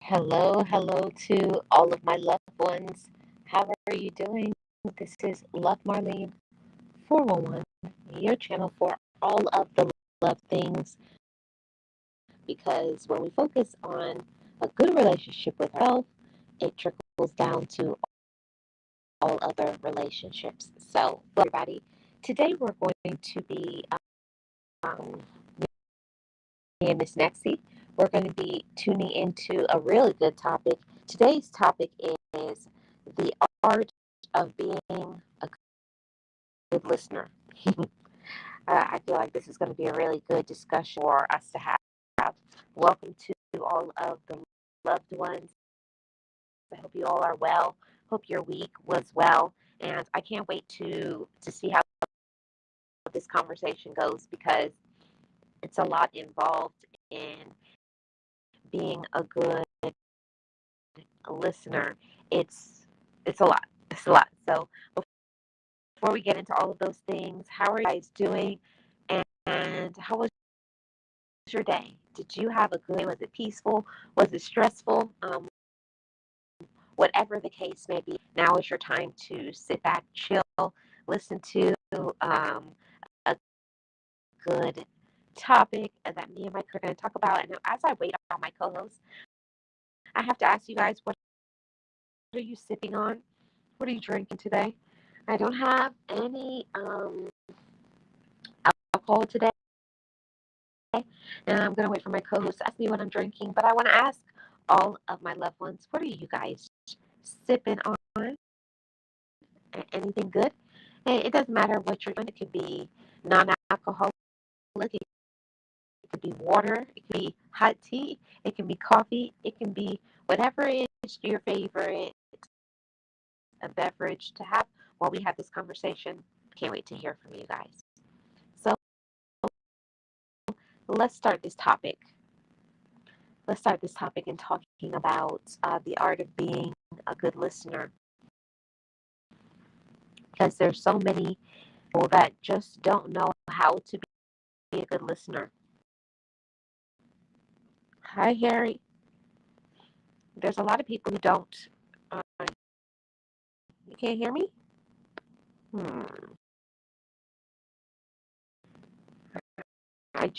Hello to all of my loved ones. How are you doing? This is Love Marlene 411, your channel for all of the love things. Because when we focus on a good relationship with ourselves, it trickles down to all other relationships. So, everybody, today we're going to be, um, me and Miss Nexie, we're going to be tuning into a really good topic. Today's topic is the art of being a good listener. I feel like this is going to be a really good discussion for us to have. Welcome to all of the loved ones. I hope you all are well. Hope your week was well, and I can't wait to see how this conversation goes because it's a lot involved in being a good listener. It's a lot. It's a lot. So before we get into all of those things, how are you guys doing? And how was your day? Did you have a good day? Was it peaceful? Was it stressful? Whatever the case may be, now is your time to sit back, chill, listen to a good topic that me and Mike are going to talk about. And as I wait on my co-host, I have to ask you guys, what are you sipping on? What are you drinking today? I don't have any alcohol today, and I'm going to wait for my co-host to ask me what I'm drinking. But I want to ask all of my loved ones, what are you guys sipping on? Anything good? It doesn't matter what you're doing. It could be non-alcoholic. It could be water. It could be hot tea. It can be coffee. It can be whatever is your favorite a beverage to have while we have this conversation. Can't wait to hear from you guys. So let's start this topic. Let's start this topic in talking about the art of being a good listener. Because there's so many people that just don't know how to be a good listener. Hi, Harry. There's a lot of people who don't. Uh, you can't hear me? Hmm. I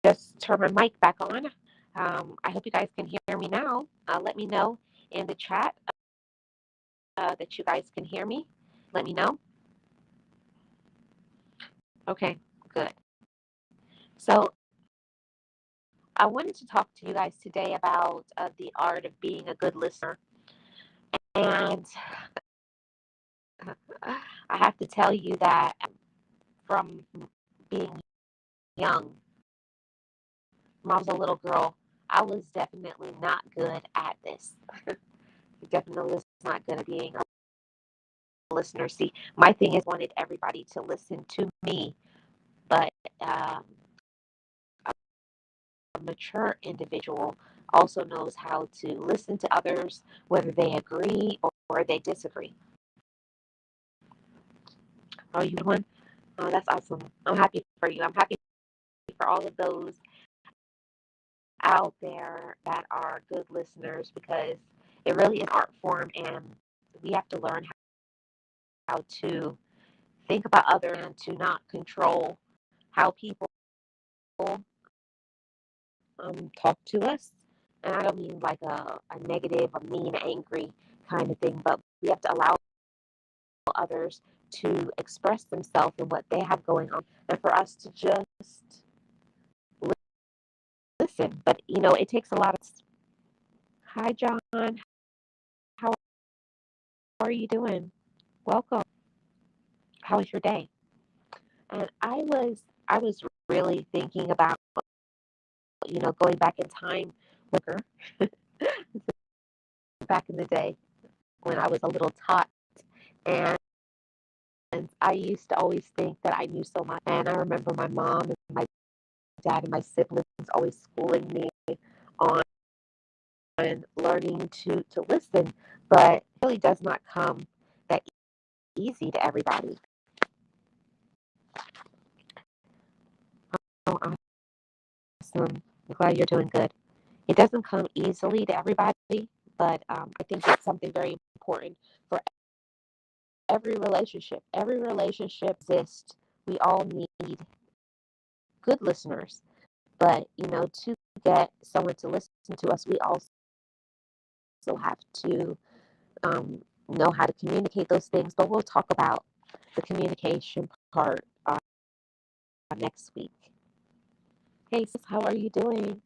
just turned my mic back on. I hope you guys can hear me now. Let me know in the chat that you guys can hear me. Let me know. Okay, good. So I wanted to talk to you guys today about the art of being a good listener. And I have to tell you that from being young, when I was a little girl, I was definitely not good at this. Definitely was not good at being a listener. See, my thing is wanted everybody to listen to me, but a mature individual also knows how to listen to others, whether they agree or they disagree. Oh, you one? Oh, that's awesome. I'm happy for you. I'm happy for all of those out there that are good listeners because it really is an art form and we have to learn how to think about others and to not control how people talk to us. And I don't mean like a negative, a mean, angry kind of thing, but we have to allow others to express themselves and what they have going on and for us to just listen. But, it takes a lot of. Hi, John. How are you doing? Welcome. How was your day? And I was really thinking about, going back in time with her back in the day when I was a little tot. And I used to always think that I knew so much. And I remember my mom and my dad and my siblings always schooling me on learning to listen, but it really does not come that easy to everybody. Oh, awesome. I'm glad you're doing good. It doesn't come easily to everybody, but I think it's something very important for every relationship. Every relationship exists. We all need good listeners, but to get someone to listen to us, we also have to know how to communicate those things. But we'll talk about the communication part next week. Hey, sis, how are you doing?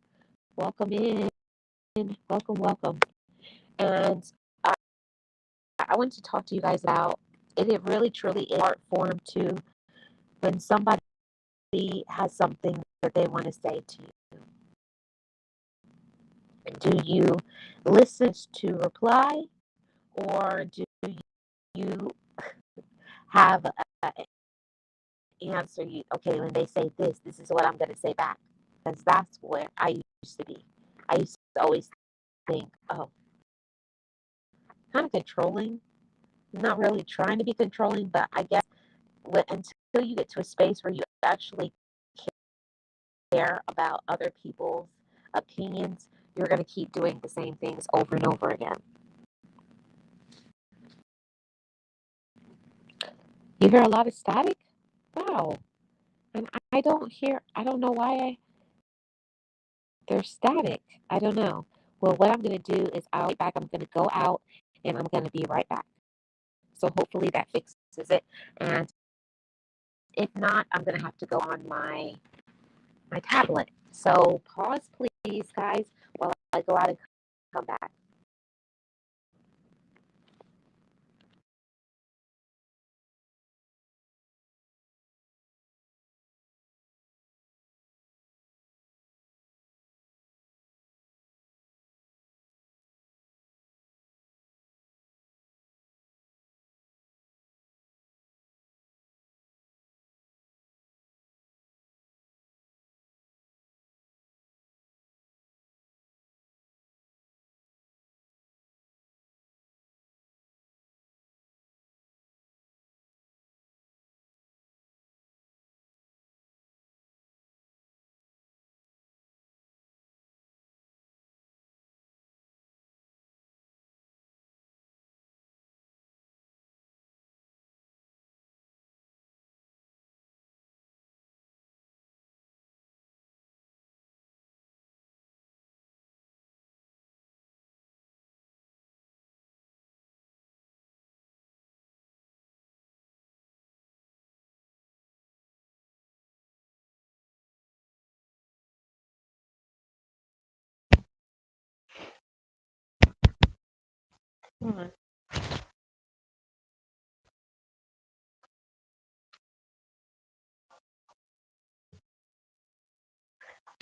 Welcome in. Welcome, welcome. And I, I want to talk to you guys about it really truly is art form too when somebody has something that they want to say to you. Do you listen to reply, or do you have an answer? You okay when they say this is what I'm going to say back, because that's where I used to be. I used to always think, oh, kind of controlling. Not really trying to be controlling, but I guess until you get to a space where you actually care about other people's opinions, you're going to keep doing the same things over and over again. You hear a lot of static? Wow. And I don't know why there's static. I don't know. Well, what I'm going to do is I'll be back. I'm going to go out and I'm going to be right back. So hopefully that fixes it. And if not, I'm going to have to go on my tablet. So pause, please, guys, while I go out and come back.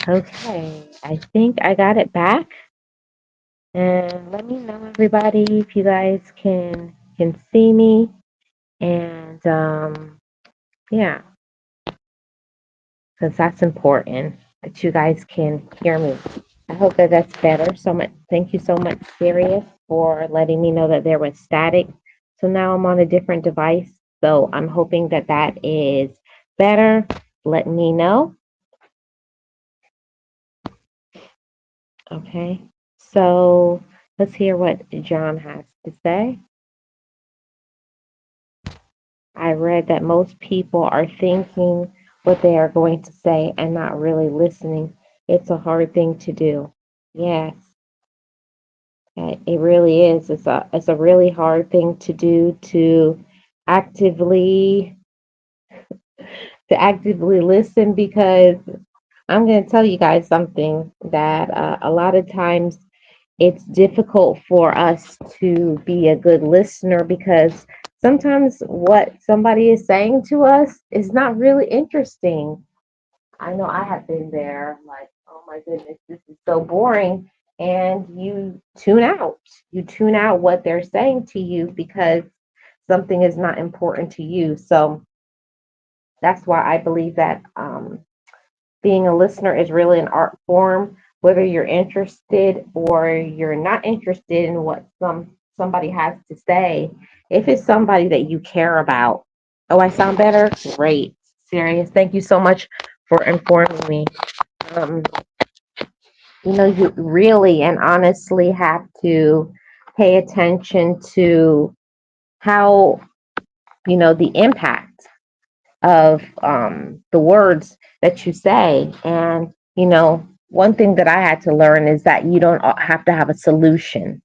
Okay, I think I got it back. And let me know, everybody, if you guys can see me. And yeah, because that's important that you guys can hear me. I hope that that's better. So much. Thank you so much, Sirius, for letting me know that there was static. So now I'm on a different device. So I'm hoping that that is better. Let me know. Okay. So let's hear what John has to say. I read that most people are thinking what they are going to say and not really listening. It's a hard thing to do. Yes, it really is. It's a really hard thing to do actively to actively listen, because I'm going to tell you guys something that a lot of times it's difficult for us to be a good listener, because sometimes what somebody is saying to us is not really interesting. I know I have been there, like, oh my goodness, this is so boring. And you tune out. You tune out what they're saying to you because something is not important to you. So that's why I believe that being a listener is really an art form, whether you're interested or you're not interested in what somebody has to say. If it's somebody that you care about, oh, I sound better? Great. Serious. Thank you so much for informing me. Um, You really and honestly have to pay attention to how, the impact of the words that you say. And, one thing that I had to learn is that you don't have to have a solution.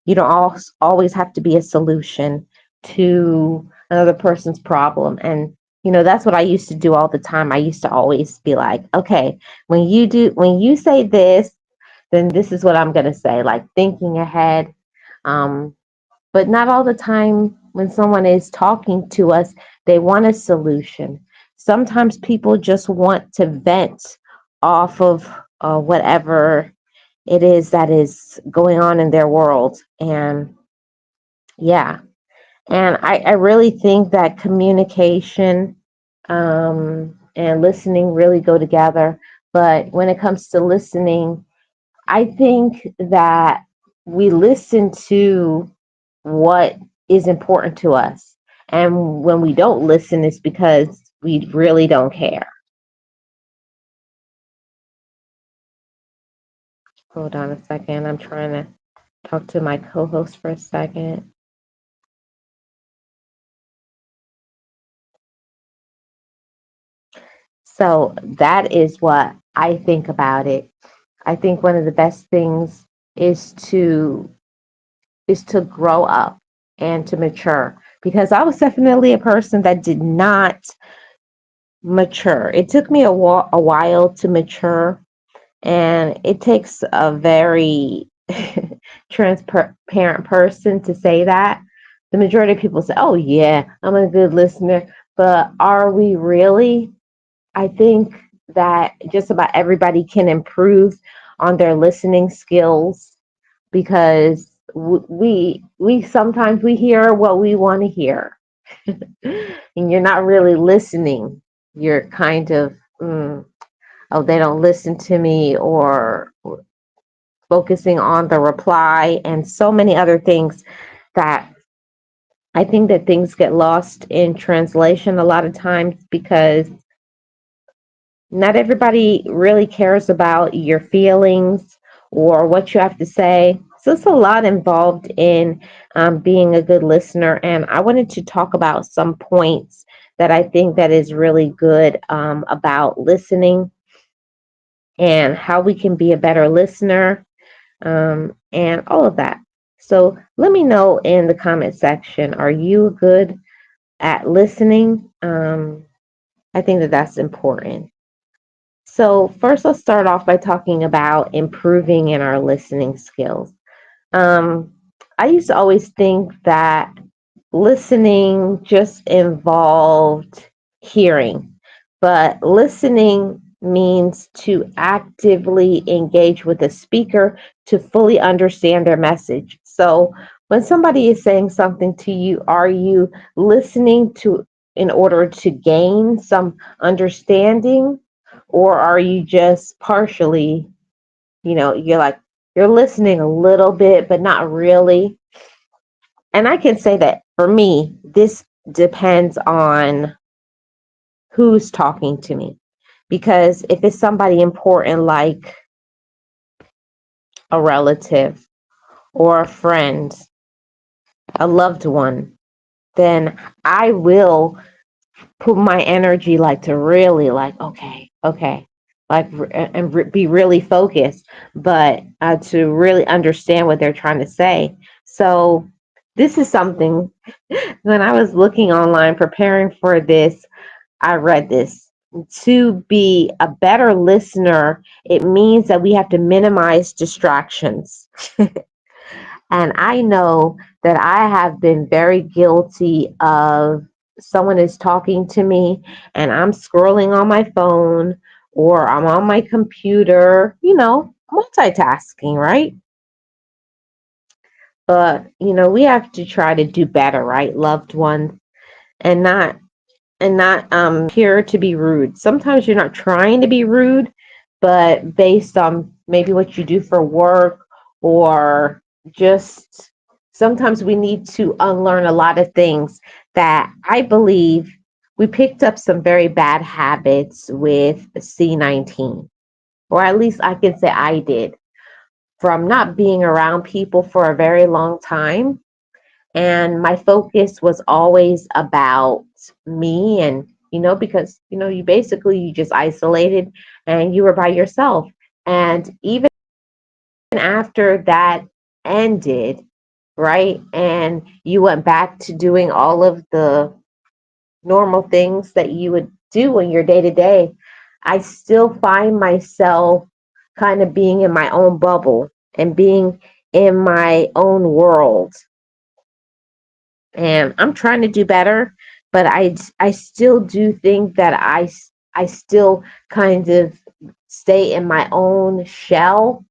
You don't always have to be a solution to another person's problem. And, that's what I used to do all the time. I used to always be like, okay, when you say this, then this is what I'm going to say, like thinking ahead. Um, but not all the time when someone is talking to us, they want a solution. Sometimes people just want to vent off of whatever it is that is going on in their world. And yeah, and I really think that communication and listening really go together. But when it comes to listening, I think that we listen to what is important to us. And when we don't listen, it's because we really don't care. Hold on a second. I'm trying to talk to my co host for a second. So that is what I think about it. I think one of the best things is to grow up and to mature, because I was definitely a person that did not mature. It took me a while to mature, and it takes a very transparent person to say that. The majority of people say, "Oh yeah, I'm a good listener," but are we really? I think that just about everybody can improve on their listening skills, because we sometimes we hear what we want to hear, and you're not really listening. You're kind of, oh, they don't listen to me, or focusing on the reply, and so many other things that I think that things get lost in translation a lot of times, because not everybody really cares about your feelings or what you have to say. So it's a lot involved in being a good listener. And I wanted to talk about some points that I think that is really good about listening, and how we can be a better listener, and all of that. So let me know in the comment section, are you good at listening? I think that that's important. So, first, let's start off by talking about improving in our listening skills. Um, I used to always think that listening just involved hearing, but listening means to actively engage with the speaker to fully understand their message. So, when somebody is saying something to you, are you listening to in order to gain some understanding, or are you just partially, you're listening a little bit, but not really? And I can say that for me, this depends on who's talking to me. Because if it's somebody important, like a relative or a friend, a loved one, then I will put my energy, like, to really, like, okay, okay, like, and be really focused, but to really understand what they're trying to say. So this is something, when I was looking online preparing for this, I read this. To be a better listener, it means that we have to minimize distractions. And I know that I have been very guilty of, someone is talking to me and I'm scrolling on my phone, or I'm on my computer, multitasking, right? But, we have to try to do better, right, loved ones? And not here to be rude. Sometimes you're not trying to be rude, but based on maybe what you do for work, or just sometimes we need to unlearn a lot of things that I believe we picked up some very bad habits with C19. or at least I can say I did, from not being around people for a very long time. And my focus was always about me, and because you basically you just isolated and you were by yourself. And even after that ended, right, and you went back to doing all of the normal things that you would do in your day to day, I still find myself kind of being in my own bubble and being in my own world. And I'm trying to do better, but I still do think that I still kind of stay in my own shell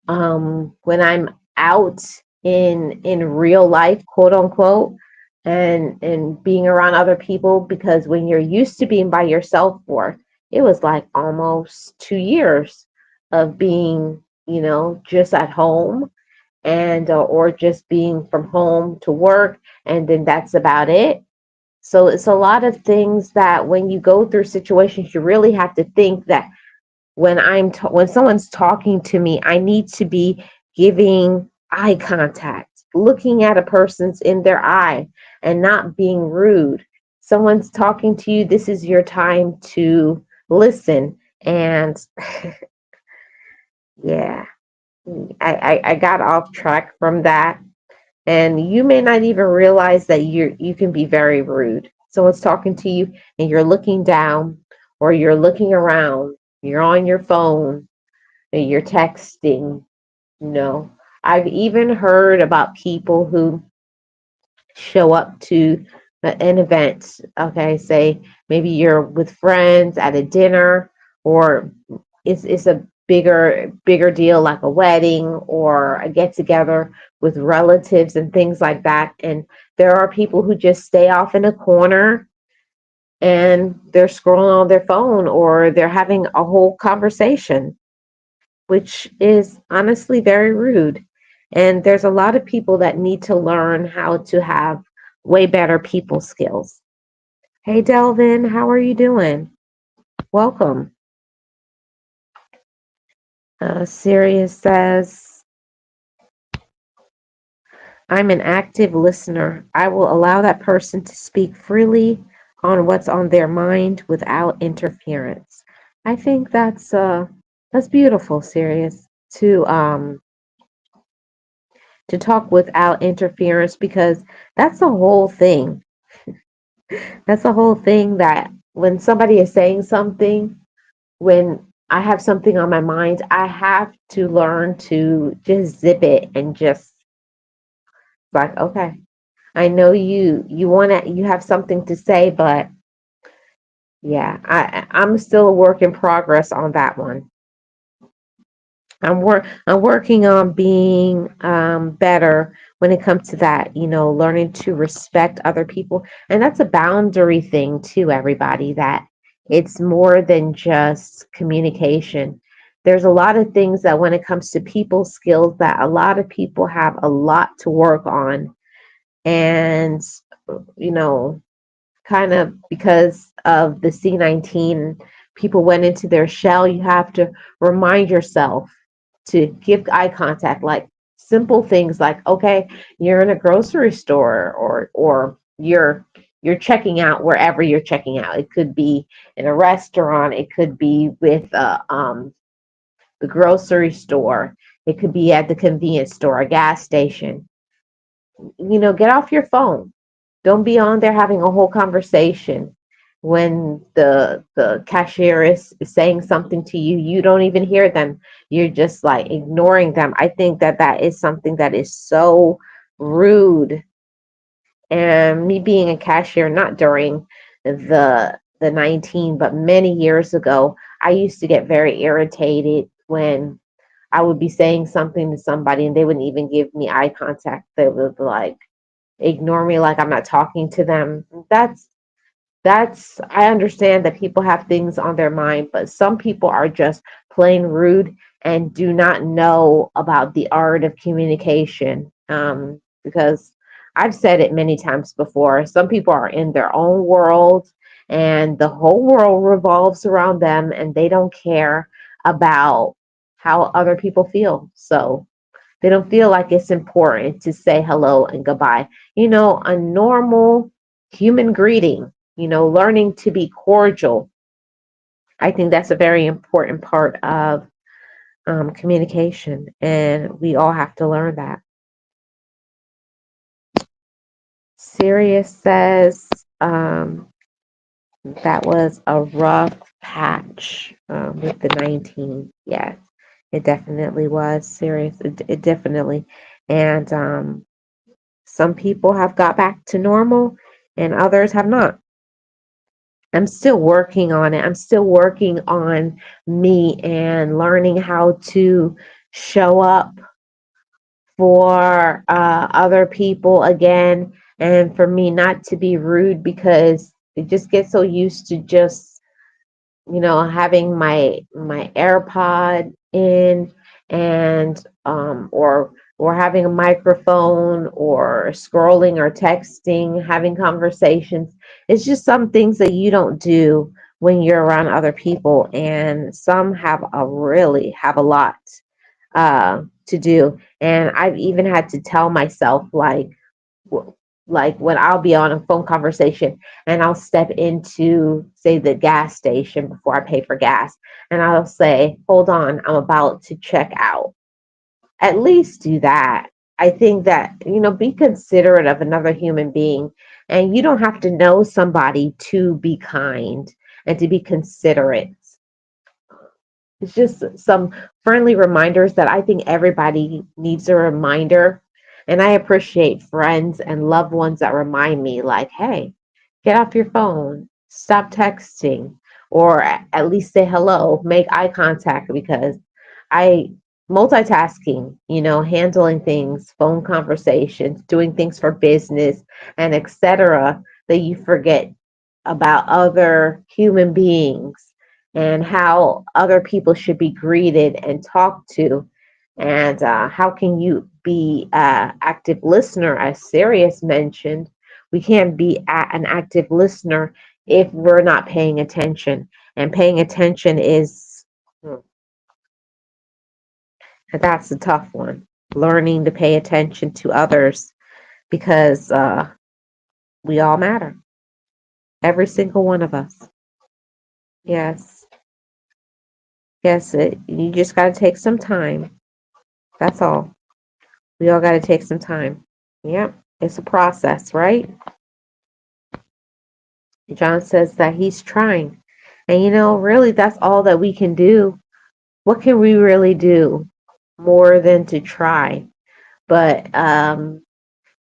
when I'm out in real life, quote unquote, and being around other people. Because when you're used to being by yourself for, it was like almost 2 years of being, just at home, and or just being from home to work, and then that's about it. So it's a lot of things that when you go through situations, you really have to think that when someone's talking to me, I need to be giving eye contact, looking at a person's in their eye, and not being rude. Someone's talking to you, this is your time to listen. And yeah, I got off track from that. And you may not even realize that you can be very rude. Someone's talking to you and you're looking down, or you're looking around, you're on your phone, and you're texting. you know I've even heard about people who show up to an event. Okay, say maybe you're with friends at a dinner, or it's a bigger deal, like a wedding or a get together with relatives and things like that. And there are people who just stay off in a corner and they're scrolling on their phone, or they're having a whole conversation, which is honestly very rude. And there's a lot of people that need to learn how to have way better people skills. Hey, Delvin, how are you doing? Welcome. Sirius says, I'm an active listener. I will allow that person to speak freely on what's on their mind without interference. I think that's beautiful, Sirius, to talk without interference, because that's the whole thing. That's the whole thing, that when somebody is saying something, when I have something on my mind, I have to learn to just zip it and just like, okay, I know you have something to say, but yeah, I'm still a work in progress on that one. I'm working on being better when it comes to that, learning to respect other people. And that's a boundary thing too, everybody, that it's more than just communication. There's a lot of things that when it comes to people skills, that a lot of people have a lot to work on. And you know, kind of because of the C-19, people went into their shell. You have to remind yourself to give eye contact, like simple things like, okay, you're in a grocery store, or you're checking out wherever you're checking out. It could be in a restaurant, it could be with the grocery store, it could be at the convenience store, a gas station. Get off your phone. Don't be on there having a whole conversation. When the cashier is saying something to you, you don't even hear them. You're just like ignoring them. I think that that is something that is so rude. And me being a cashier, not during the 19, but many years ago, I used to get very irritated when I would be saying something to somebody and they wouldn't even give me eye contact. They would like ignore me like I'm not talking to them. That's I understand that people have things on their mind, but some people are just plain rude and do not know about the art of communication. Because I've said it many times before, some people are in their own world and the whole world revolves around them and they don't care about how other people feel. So they don't feel like it's important to say hello and goodbye. A normal human greeting, learning to be cordial. I think that's a very important part of communication, and we all have to learn that. Sirius says that was a rough patch with the 19. Yes, it definitely was serious. It definitely. And some people have got back to normal and others have not. I'm still working on it. I'm still working on me and learning how to show up for other people again, and for me not to be rude because they just get so used to just having my AirPod in, and or having a microphone, or scrolling or texting, having conversations. It's just some things that you don't do when you're around other people, and some have a lot to do. And I've even had to tell myself, like when I'll be on a phone conversation and I'll step into, say, the gas station before I pay for gas, and I'll say, hold on, I'm about to check out. At least do that. I think that, be considerate of another human being, and you don't have to know somebody to be kind and to be considerate. It's just some friendly reminders that I think everybody needs a reminder. And I appreciate friends and loved ones that remind me, like, hey, get off your phone, stop texting, or at least say hello, make eye contact, because I multitasking, handling things, phone conversations, doing things for business, and etc., that you forget about other human beings and how other people should be greeted and talked to. And how can you be an active listener, as Sirius mentioned? We can't be an active listener if we're not paying attention. And paying attention is, that's a tough one. Learning to pay attention to others, because we all matter. Every single one of us. Yes. Yes, you just got to take some time. That's all. We all got to take some time. Yep. It's a process, right? John says that he's trying. And really, that's all that we can do. What can we really do more than to try? But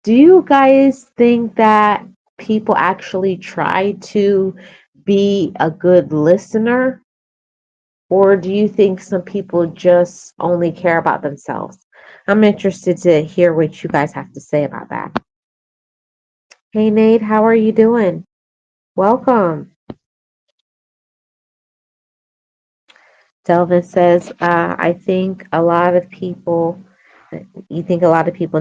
do you guys think that people actually try to be a good listener? Or do you think some people just only care about themselves? I'm interested to hear what you guys have to say about that. Hey, Nate, how are you doing? Welcome. Delvin says, you think a lot of people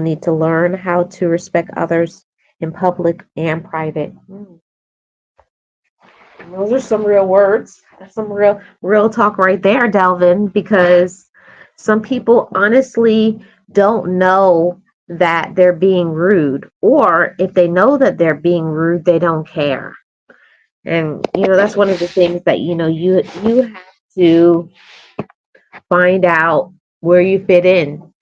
need to learn how to respect others in public and private. Those are some real words. That's some real talk right there, Delvin, because some people honestly don't know that they're being rude, or if they know that they're being rude, they don't care. And that's one of the things that you have to find out where you fit in.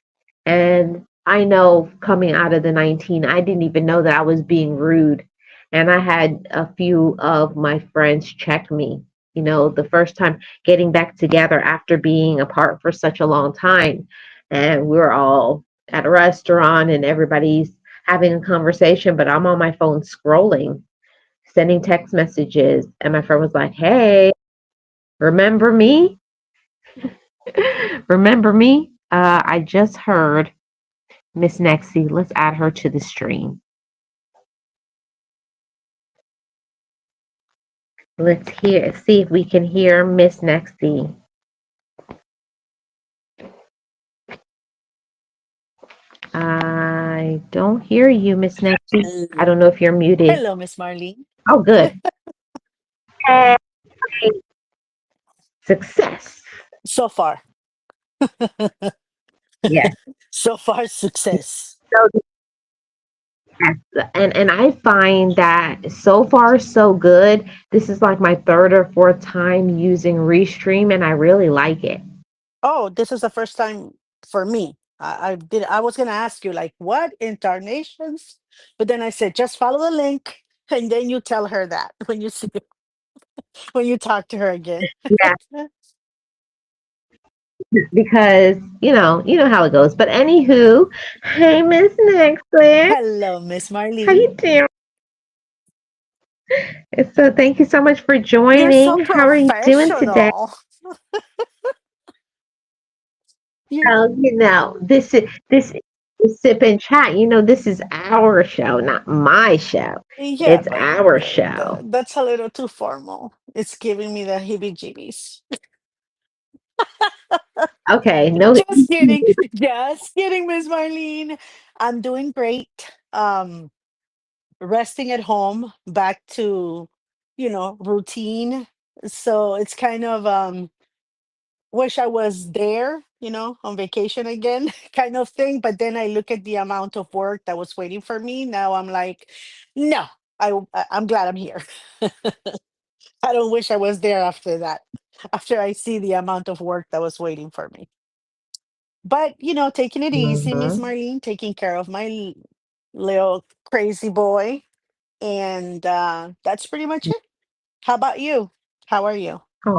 And I know, coming out of the 19, I didn't even know that I was being rude. And I had a few of my friends check me, the first time getting back together after being apart for such a long time. And we're all at a restaurant and everybody's having a conversation, but I'm on my phone scrolling, sending text messages. And my friend was like, hey, remember me? Remember me? I just heard Miss Nexie. Let's add her to the stream. See if we can hear Miss Nexie. I don't hear you, Miss Nexie. I don't know if you're muted. Hello, Miss Marlene. Oh, good. Hey, success. So far, Yes. so far, success. So yes, and I find that so far so good. This is like my third or fourth time using Restream, and I really like it. Oh, this is the first time for me. I did. I was gonna ask you like what incarnations, but then I said just follow the link, and then you tell her that when you see when you talk to her again. Yeah, because you know how it goes. But anywho, hey Miss Nextler, Hello, Miss how Marlene. you doing? So thank you so much for You're so joining. How are you doing today? professional. You, Well, this is sip and chat. This is our show, not my show. yeah, It's but our show. that's a little too formal. It's giving me the heebie-jeebies. Okay, no. Just kidding. Just kidding, Miss Marlene. I'm doing great. Resting at home, back to, routine. So it's kind of wish I was there, on vacation again, kind of thing. But then I look at the amount of work that was waiting for me. Now I'm like, no, I'm glad I'm here. I don't wish I was there after that. After I see the amount of work that was waiting for me. But taking it easy, Miss Mhm. Marlene, taking care of my little crazy boy, and that's pretty much it. How about you? How are you? Oh,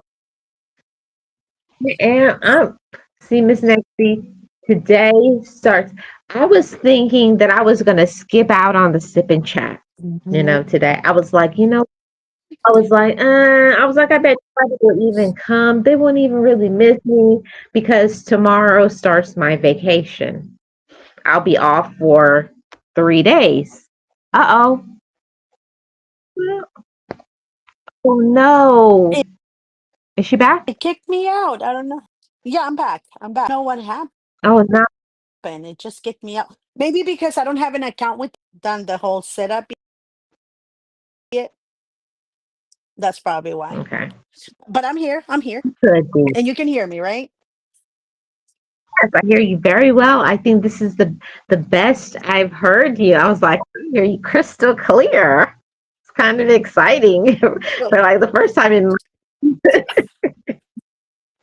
and see, Miss Nexty, today starts. I was thinking that I was gonna skip out on the sip and chat. Mhm. Today I was like, I was like, I bet nobody will even come. They won't even really miss me because tomorrow starts my vacation. I'll be off for 3 days. Uh oh. Oh no. It, Is she back? it kicked me out. I don't know. Yeah, I'm back. I'm back. I don't know what happened. Oh, not It just kicked me out. Maybe because I don't have an account with done the whole setup yet. That's probably why. okay. But I'm here. I'm here. Could be. And you can hear me, right? Yes, I hear you very well. I think this is the best I've heard you. I was like, I hear you crystal clear. It's kind of exciting Well, for like the first time in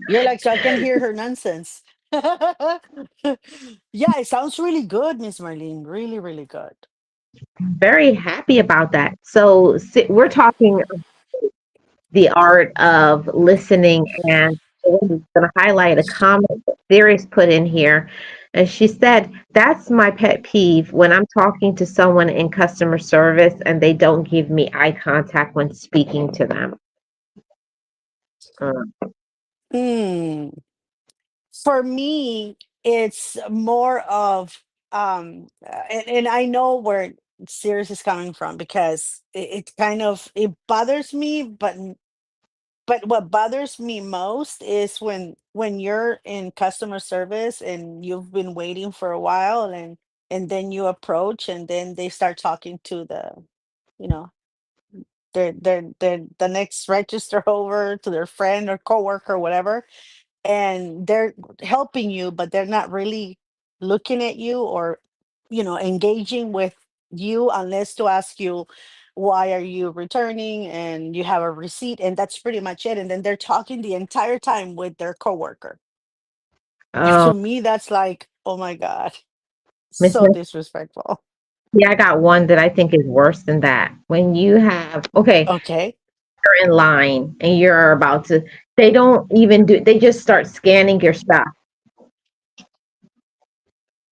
you're like, so I can hear her nonsense. Yeah, it sounds really good, Miss Marlene. Really, really good. very happy about that. So we're talking the art of listening, and I'm going to highlight a comment that Sirius put in here. And she said, that's my pet peeve when I'm talking to someone in customer service and they don't give me eye contact when speaking to them. Mm. Hmm. For me, it's more of and I know where Sirius is coming from because it kind of it bothers me, but what bothers me most is when you're in customer service and you've been waiting for a while, and then you approach and then they start talking to you know the next register over to their friend or coworker or whatever, and they're helping you but they're not really looking at you or engaging with you unless to ask you why are you returning and you have a receipt, and that's pretty much it, and then they're talking the entire time with their coworker. Oh, To me that's like, oh my god, Miss so disrespectful. Yeah, I got one that I think is worse than that. When you have, okay, Okay. you're in line and you're about to, they don't even they just start scanning your stuff.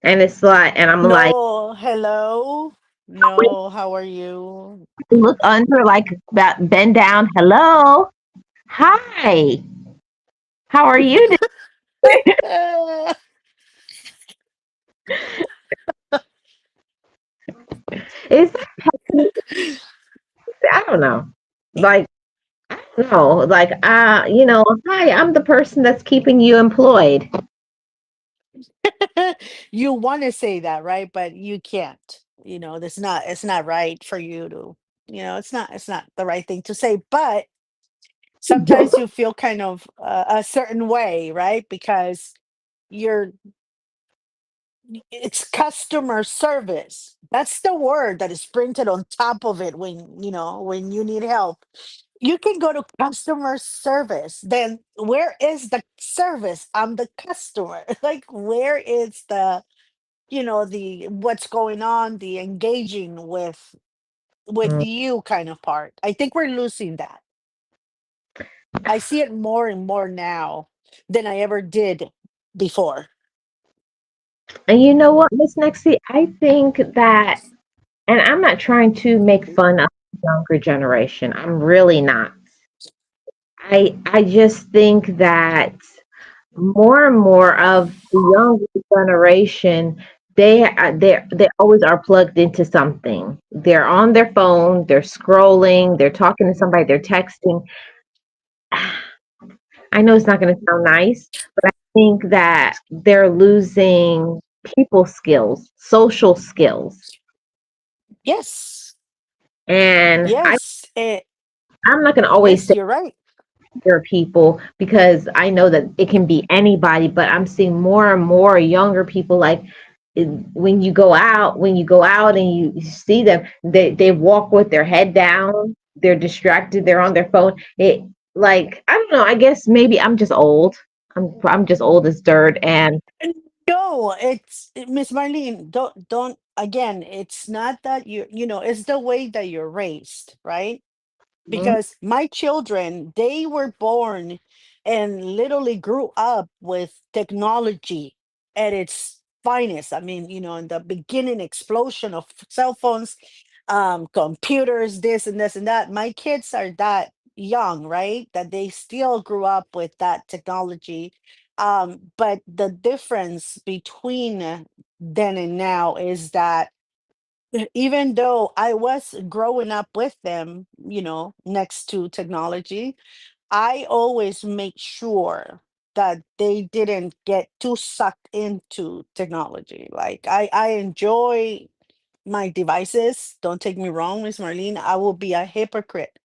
And it's like, and I'm like, No, hello, no, how are you? look under, like, bend down. Hello. Hi. How are you Is I don't know. Like, I don't know. Like, hi, I'm the person that's keeping you employed. You want to say that, right? But you can't. That's not it's not right for you to, it's not the right thing to say. But sometimes you feel kind of a certain way, right? Because you're it's customer service. That's the word that is printed on top of it when when you need help. You can go to customer service. Then where is the service? I'm the customer. Like where is the the what's going on, the engaging with Mm. you kind of part. I think we're losing that. I see it more and more now than I ever did before. And you know what, Miss Nexie? I think that, and I'm not trying to make fun of the younger generation. I'm really not. I just think that more and more of the younger generation, they always are plugged into something. They're on their phone, they're scrolling, they're talking to somebody, they're texting. I know it's not going to sound nice, but I think that they're losing people skills, social skills. Yes. And Yes. I'm not going to always Yes, say you're right. younger people because I know that it can be anybody, but I'm seeing more and more younger people like when you go out and you see them, they walk with their head down, they're distracted, they're on their phone. It like I don't know, I guess maybe I'm just old. I'm just old as dirt and No, Miss Marlene. Don't again. It's not that it's the way that you're raised, right? Mhm, Because my children, they were born and literally grew up with technology at its finest. I mean, in the beginning explosion of cell phones, computers, this and this and that. My kids are that young, right? That they still grew up with that technology. But the difference between then and now is that even though I was growing up with them, next to technology, I always make sure that they didn't get too sucked into technology. Like I enjoy my devices. Don't take me wrong, Miss Marlene. I will be a hypocrite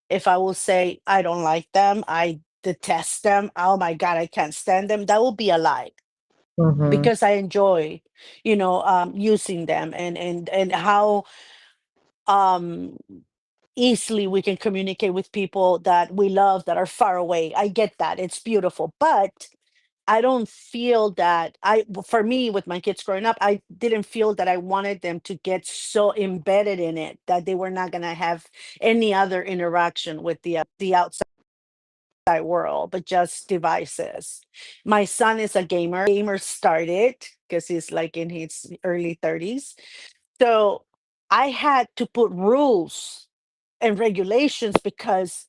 if I will say I don't like them. I detest them. Oh my God, I can't stand them. That will be a lie mhm, because I enjoy, using them and how um easily we can communicate with people that we love that are far away. I get that. It's beautiful. But I don't feel that for me, with my kids growing up, I didn't feel that I wanted them to get so embedded in it that they were not going to have any other interaction with the outside world, but just devices. My son is a gamer. Gamer started because he's like in his early 30s. So I had to put rules and regulations because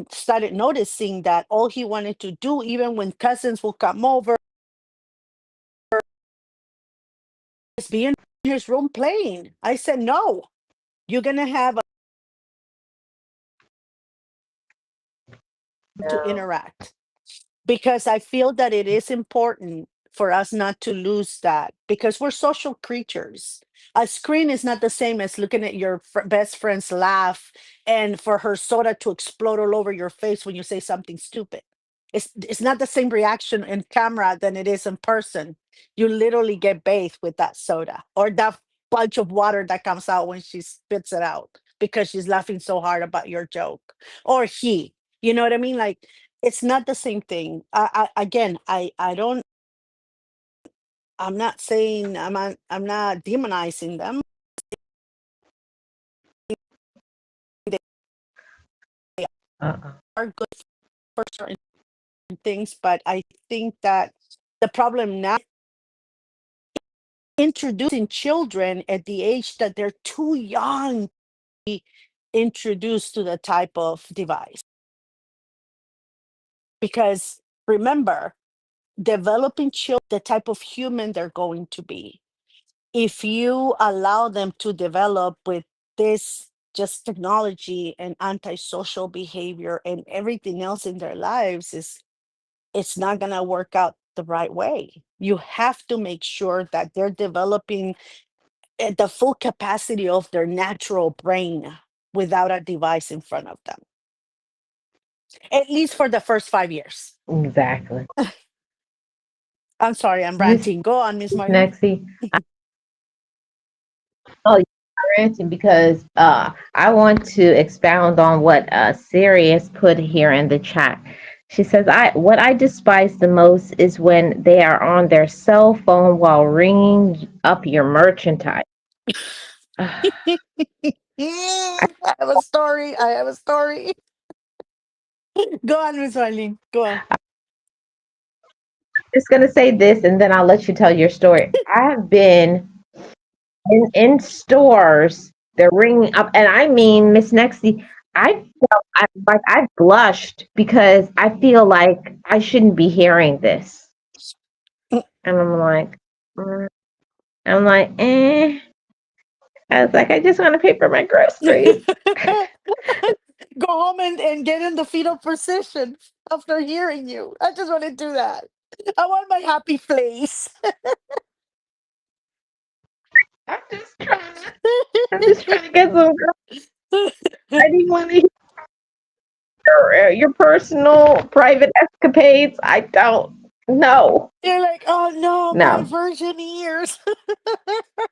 started noticing that all he wanted to do, even when cousins will come over, is be in his room playing. I said, no, you're going to have to interact because I feel that it is important for us not to lose that because we're social creatures. A screen is not the same as looking at your best friend's laugh and for her soda to explode all over your face when you say something stupid. It's not the same reaction in camera than it is in person. You literally get bathed with that soda or that bunch of water that comes out when she spits it out because she's laughing so hard about your joke or he. You know what I mean? Like it's not the same thing. Again, I don't. I'm not saying I'm not demonizing them. They uh-uh. are good for certain things, but I think that the problem now introducing children at the age that they're too young to be introduced to the type of device. Because remember, developing children, the type of human they're going to be. If you allow them to develop with this just technology and antisocial behavior and everything else in their lives is it's not going to work out the right way. You have to make sure that they're developing at the full capacity of their natural brain without a device in front of them. At least for the first 5 years. Exactly. I'm sorry, I'm You see, ranting. Go on, Miss Miss Marlene. Nexie. Oh, you're ranting because I want to expound on what Sirius put here in the chat. She says, "I what I despise the most is when they are on their cell phone while ringing up your merchandise." I have a story. I have a story. Go on, Miss Marlene. Go on. Just gonna say this, and then I'll let you tell your story. I have been in stores. They're ringing up, and I mean, Miss Nexie, I blushed because I feel like I shouldn't be hearing this, and mm, I'm like, eh. I was like, I just want to pay for my groceries. Go home and get in the fetal position after hearing you. I just want to do that. I want my happy place. I'm just trying to, I'm just trying to get some. I didn't want to hear your personal, private escapades. I don't. No, You're like, oh no, my no. virgin ears.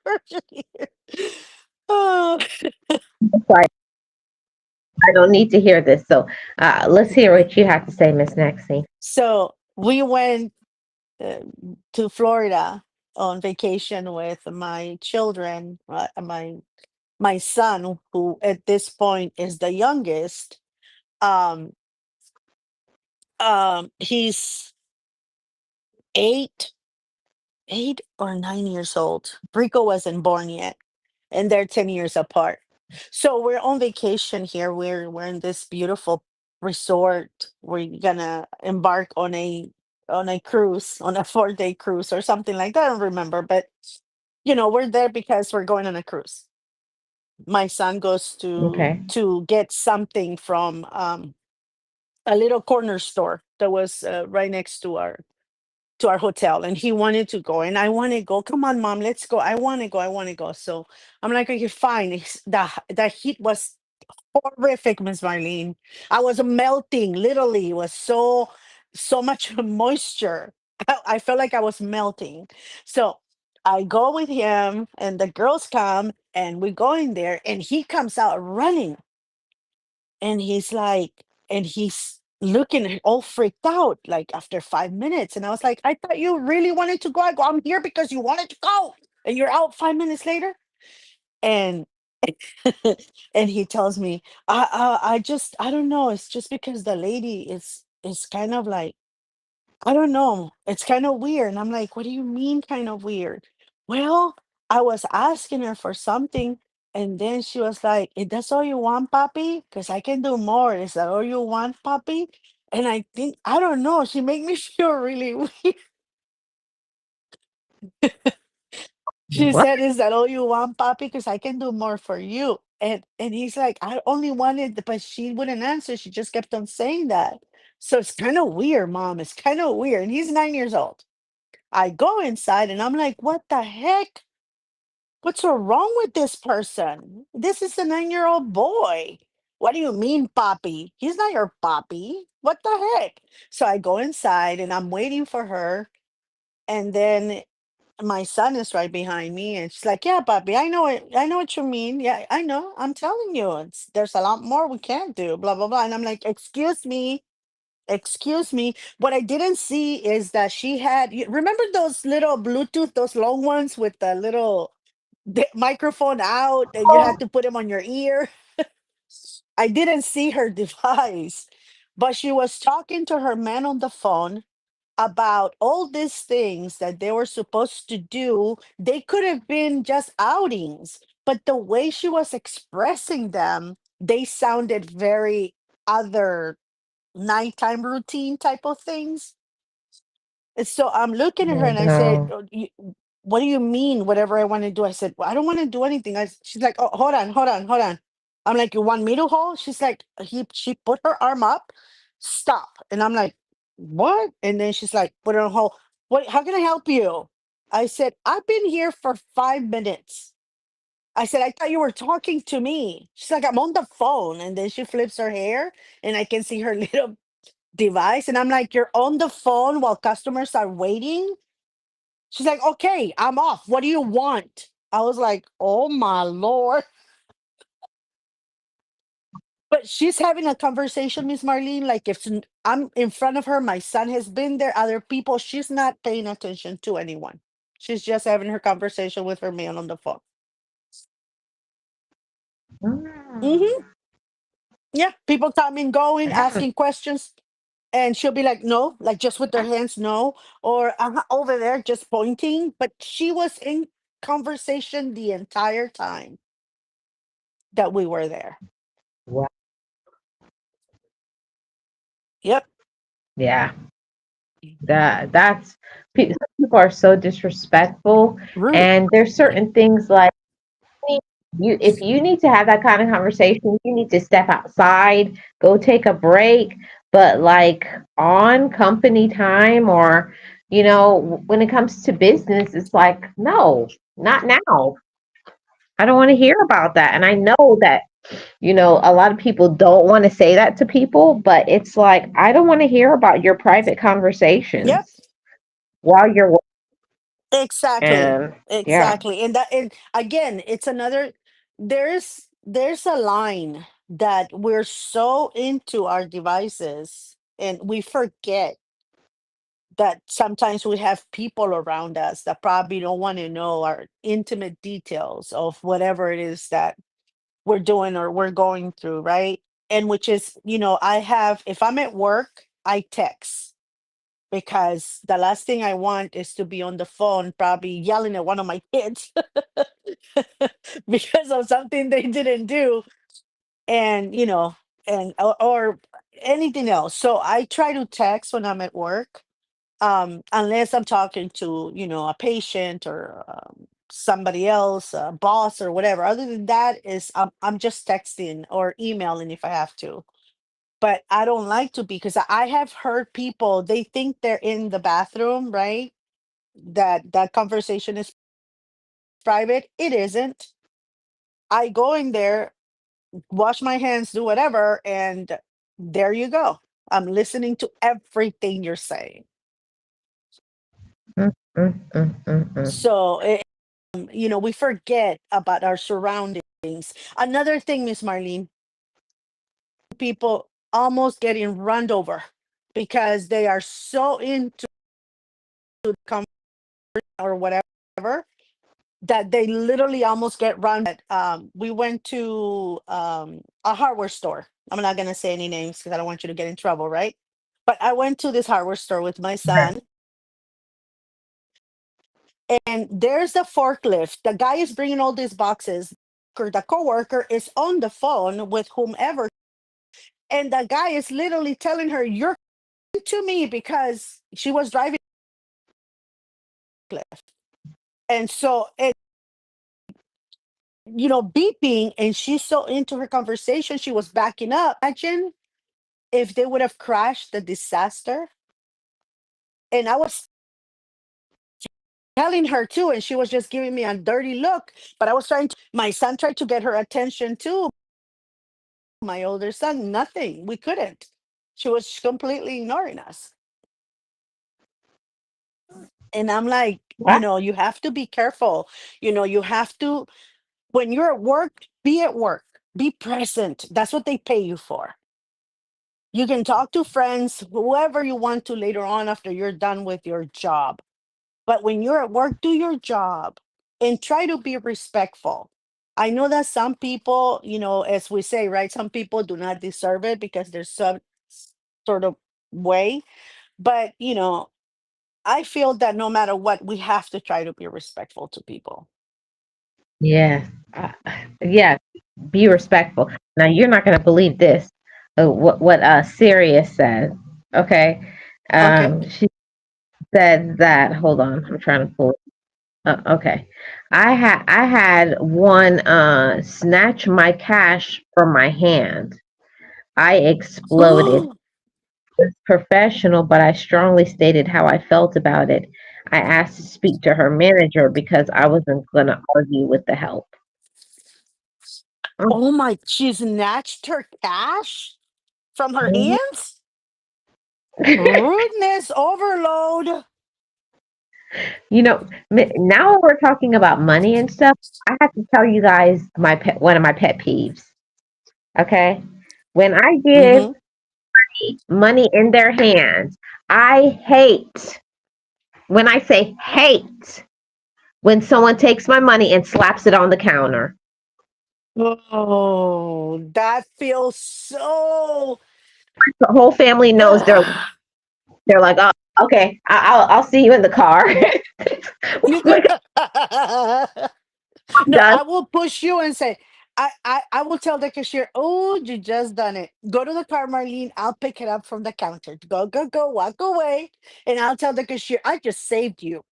Virgin ears. Oh. It's like, I don't need to hear this. So let's hear what you have to say, Miss Nexie. So we went uh, to Florida on vacation with my children, my son, who at this point is the youngest. Um, he's eight, 8 or 9 years old. Rico wasn't born yet, and they're 10 years apart. So we're on vacation here. We're in this beautiful resort. We're gonna embark on a cruise, on a 4 day cruise or something like that. I don't remember, but we're there because we're going on a cruise. My son goes Okay. to get something from a little corner store that was right next to our hotel, and he wanted to go, and I want to go. Come on, mom, let's go. I want to go. I want to go. So I'm like, okay, fine. The heat was horrific, Miss Marlene. I was melting. Literally, it was so much moisture. I felt like I was melting. So I go with him, and the girls come, and we go in there, and he comes out running, and he's looking all freaked out, like after 5 minutes. And I was like, I thought you really wanted to go. I go, I'm here because you wanted to go, and you're out 5 minutes later. And and he tells me, I don't know. It's just because the lady is kind of like, I don't know. It's kind of weird. And I'm like, what do you mean kind of weird? Well, I was asking her for something, and then she was like, "Is that all you want, Papi? Because I can do more. Is that all you want, Papi?" And I think, I don't know. She made me feel really weird. She What? said, "Is that all you want, Papi? Because I can do more for you." And he's like, "I only wanted," but she wouldn't answer. She just kept on saying that. So it's kind of weird, Mom. It's kind of weird. And he's 9 years old. I go inside and I'm like, what the heck? What's so wrong with this person? This is a 9-year-old boy. What do you mean, Poppy? He's not your Poppy. What the heck? So I go inside and I'm waiting for her. And then my son is right behind me. And she's like, yeah, Poppy, I know it. I know what you mean. Yeah, I know. I'm telling you, there's a lot more we can't do, blah, blah, blah. And I'm like, excuse me. Excuse me. What I didn't see is that she had, remember those little Bluetooth, those long ones with the little microphone out, and you had to put them on your ear? I didn't see her device, but she was talking to her man on the phone about all these things that they were supposed to do. They could have been just outings, but the way she was expressing them, they sounded very other nighttime routine type of things. And so I'm looking at her Oh, and I said, no. "Oh, what do you mean, whatever I want to do?" I said, well, I don't want to do anything. She's like, oh, hold on, hold on, hold on. I'm like, you want me to hold? She's like, she put her arm up, stop. And I'm like, what? And then she's like, put it on hold. What, how can I help you? I said, I've been here for 5 minutes. I said, I thought you were talking to me. She's like, I'm on the phone. And then she flips her hair and I can see her little device. And I'm like, you're on the phone while customers are waiting? She's like, okay, I'm off. What do you want? I was like, oh my Lord. But she's having a conversation, Miss Marlene. Like if I'm in front of her, my son has been there, other people, she's not paying attention to anyone. She's just having her conversation with her man on the phone. Mm, Hmm. Yeah, people coming, going, that- asking questions, and she'll be like, "No," like just with their hands, no, or over there, just pointing. But she was in conversation the entire time that we were there. wow. Yep, Yeah, some people are so disrespectful, rude. and there's certain things like if you need to have that kind of conversation, you need to step outside, go take a break. But like on company time, or when it comes to business, it's like no, not now. I don't want to hear about that. And I know that a lot of people don't want to say that to people, but it's like I don't want to hear about your private Yep, conversations while you're exactly, working. Yeah. exactly. And that, and again, it's another. There's a line that we're so into our devices, and we forget that sometimes we have people around us that probably don't want to know our intimate details of whatever it is that we're doing or we're going through, right? And which is, I have, if I'm at work, I text because the last thing I want is to be on the phone, probably yelling at one of my kids because of something they didn't do. And, or anything else. So I try to text when I'm at work, unless I'm talking to a patient or somebody else, a boss or whatever. Other than that, is I'm just texting or emailing if I have to. But I don't like to be, because I have heard people, they think they're in the bathroom, right? That conversation is private. It isn't. I go in there, wash my hands, do whatever, and there you go. I'm listening to everything you're saying. Mm, mm, mm, mm, mm. So we forget about our surroundings. Another thing, Miss Marlene, people almost getting run over because they are so into comfort or whatever that they literally almost get run. We went to a hardware store. I'm not gonna say any names because I don't want you to get in trouble, right? But I went to this hardware store with my son, and there's the forklift. The guy is bringing all these boxes. The coworker is on the phone with whomever, and the guy is literally telling her, "You're to me," because she was driving forklift. And so it, beeping, and she's so into her conversation, she was backing up. Imagine if they would have crashed the disaster. And I was telling her too, and she was just giving me a dirty look. But I was my son tried to get her attention too. My older son, nothing. We couldn't. She was completely ignoring us. And I'm like, What? you have to be careful. You have to, when you're at work, be at work, be present. That's what they pay you for. You can talk to friends, whoever you want to later on after you're done with your job. But when you're at work, do your job and try to be respectful. I know that some people, as we say, right, some people do not deserve it because there's some sort of way. But, I feel that no matter what, we have to try to be respectful to people. Yeah. Uh, yeah. Be respectful. Now you're not going to believe this. What Sirius said. Okay. Okay. She said that. Hold on. I'm trying to pull. Okay. I had one snatch my cash from my hand. I exploded. Was professional, but I strongly stated how I felt about it. I asked to speak to her manager because I wasn't going to argue with the help. Oh my, she snatched her cash from her Mhm. hands? Rudeness overload. Now we're talking about money and stuff. I have to tell you guys one of my pet peeves. Okay, when I give Mm-hmm. money in their hands, I hate when I say hate when someone takes my money and slaps it on the counter. Oh, that feels so. The whole family knows they're like, oh, okay, I'll see you in the car. Like I'm No, done. I will push you and say, I will tell the cashier, oh, you just done it. Go to the car, Marlene. I'll pick it up from the counter. Go, go, go, walk away. And I'll tell the cashier, I just saved you.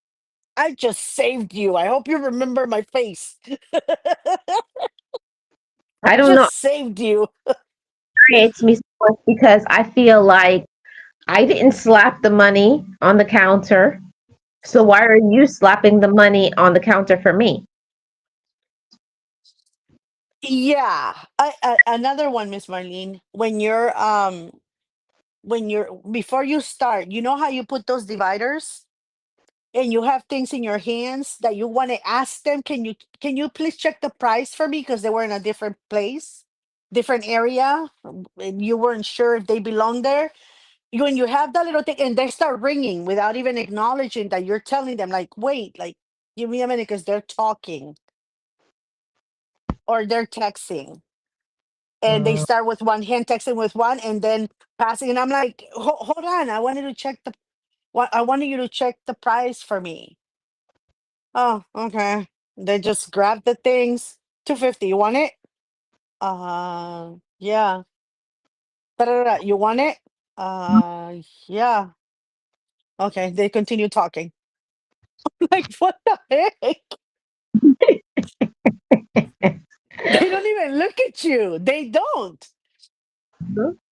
I just saved you. I hope you remember my face. I I don't know. just saved you. It irritates me so much because I feel like I didn't slap the money on the counter. So why are you slapping the money on the counter for me? Yeah. Another one, Miss Marlene. When you're before you start, you know how you put those dividers and you have things in your hands that you want to ask them, can you please check the price for me because they were in a different place, different area, and you weren't sure if they belong there. When you have that little thing and they start ringing without even acknowledging that you're telling them, like, wait, like, give me a minute because they're talking or they're texting, and they Mm, start with one hand texting with one and then passing, and I'm like, hold on, I wanted to check the what I wanted you to check the price for me. Oh, okay. They just grab the things. 250. You want it? Yeah. Da-da-da-da. You want it? Yeah. Okay. They continue talking. Like, what the heck? They don't even look at you. They don't.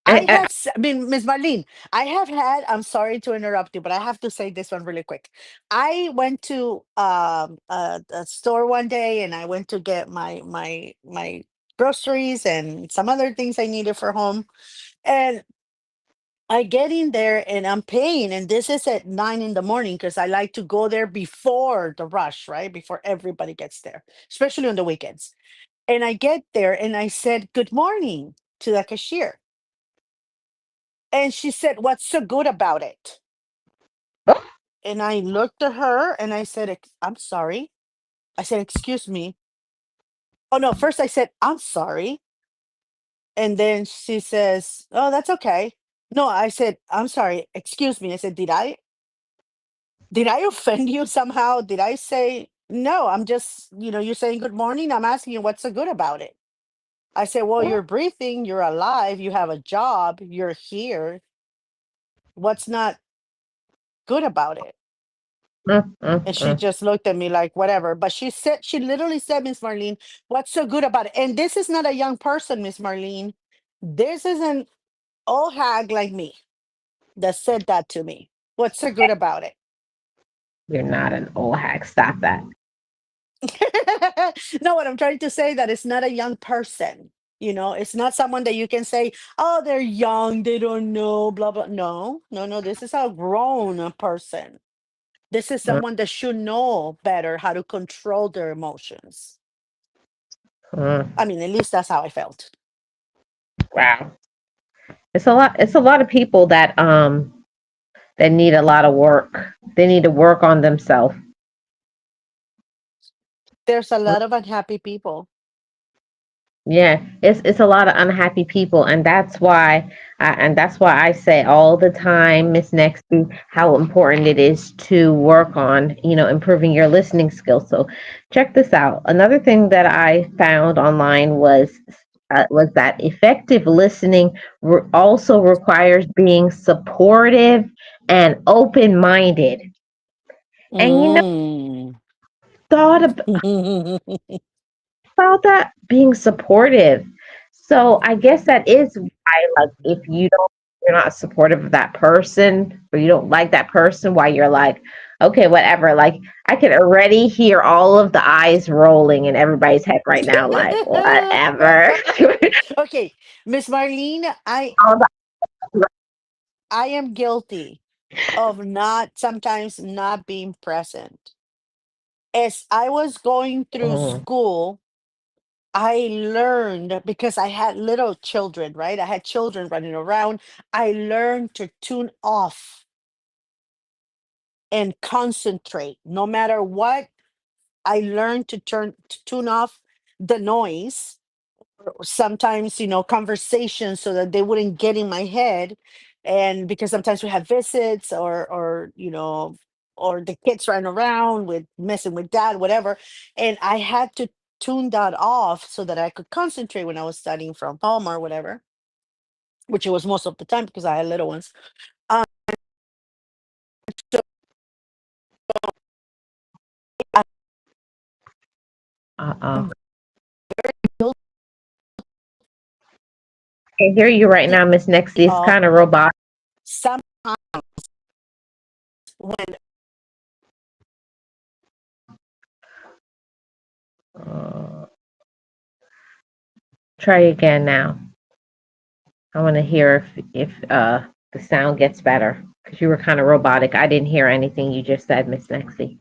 eh, eh, I mean, Miss Marlene, I have had, I'm sorry to interrupt you, but I have to say this one really quick. I went to a store one day and I went to get my groceries and some other things I needed for home. And I get in there and I'm paying, and this is at 9 in the morning because I like to go there before the rush, right? Before everybody gets there, especially on the weekends. And I get there and I said, good morning to the cashier. And she said, what's so good about it? oh, And I looked at her and I said, I'm sorry. I said, excuse me. Oh, no. First I said, I'm sorry. And then she says, oh, that's okay. No, I said, I'm sorry. Excuse me. I said, did I offend you somehow? Did I say, no, I'm just, you're saying good morning. I'm asking you what's so good about it. I said, well, mm, you're breathing, you're alive, you have a job, you're here. What's not good about it? And she mm. just looked at me like, whatever. But she literally said, Miss Marlene, what's so good about it? And this is not a young person, Miss Marlene. This is an old hag like me that said that to me. What's so good about it? You're not an old hack. Stop that. No, what I'm trying to say that it's not a young person. It's not someone that you can say, oh, they're young, they don't know, blah, blah. No, no, no. This is a grown person. This is Mm, someone that should know better how to control their emotions. I mm. mean, at least that's how I felt. Wow. It's a lot. It's a lot of people that need a lot of work. They need to work on themselves. There's a lot of unhappy people. Yeah, it's a lot of unhappy people, and that's why I say all the time, Miss Nexty, how important it is to work on improving your listening skills. So check this out. Another thing that I found online was that effective listening also requires being supportive and open minded. And Mm. thought about that being supportive. So I guess that is why, like, if you don't you're not supportive of that person or you don't like that person, why you're like, okay, whatever. Like I could already hear all of the eyes rolling in everybody's head right now, like, whatever. Okay, Miss Marlene, All the- I am guilty of not sometimes not being present. As I was going through Mm, school, I learned because I had little children, right? I had children running around. I learned to tune off and concentrate no matter what. I learned to tune off the noise, sometimes conversations, so that they wouldn't get in my head. And because sometimes we have visits, or or the kids running around with messing with dad, whatever. And I had to tune that off so that I could concentrate when I was studying from home or whatever, which it was most of the time because I had little ones. um so uh-uh. I'm guilty I can hear you right now, Miss Nexie. It's of kind of robotic. some when Uh, try again now. I want to hear if the sound gets better because you were kind of robotic. I didn't hear anything you just said, Miss Nexie.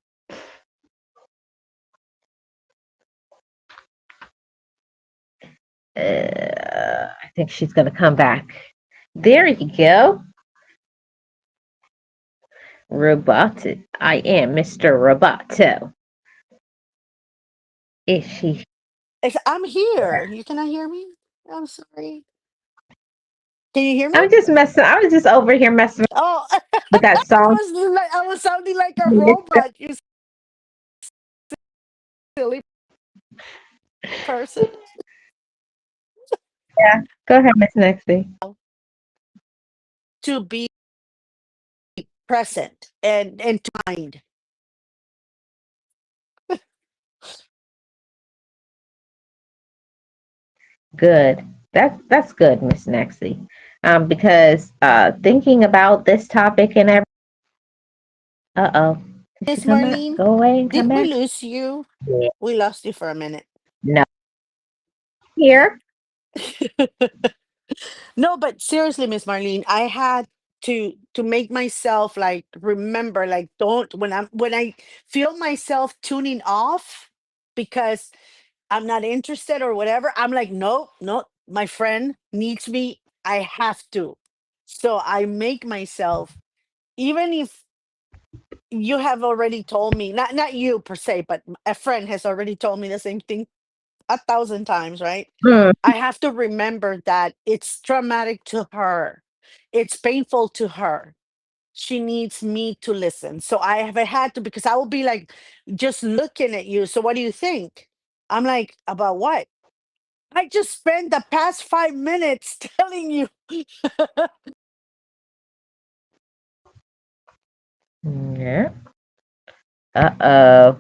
I think she's going to come back. There you go. Roboto. I am Mr. Roboto. Is she I'm here. here? You cannot hear me? I'm sorry. Can you hear me? I'm just messing. I was just over here messing Oh, with that song. I was sounding like a robot, you silly person. Yeah. Go ahead, Miss Nexie. To be present and to mind. Good. That's good, Miss Nexie. Because thinking about this topic and every oh, did she Miss come back? Marlene, Go away and come did we back? lose you? Yeah. We lost you for a minute. No. Here. No, but seriously, Miss Marlene, I had to make myself like remember, like, don't, when I feel myself tuning off because I'm not interested or whatever, I'm like, no, no, my friend needs me. I have to. So I make myself, even if you have already told me, not you per se, but a friend has already told me the same thing 1,000 times, right? Hmm. I have to remember that it's traumatic to her. It's painful to her. She needs me to listen. So I have had to, because I will be like just looking at you. So what do you think? I'm like, about what? I just spent the past 5 minutes telling you. Yeah. Uh-oh.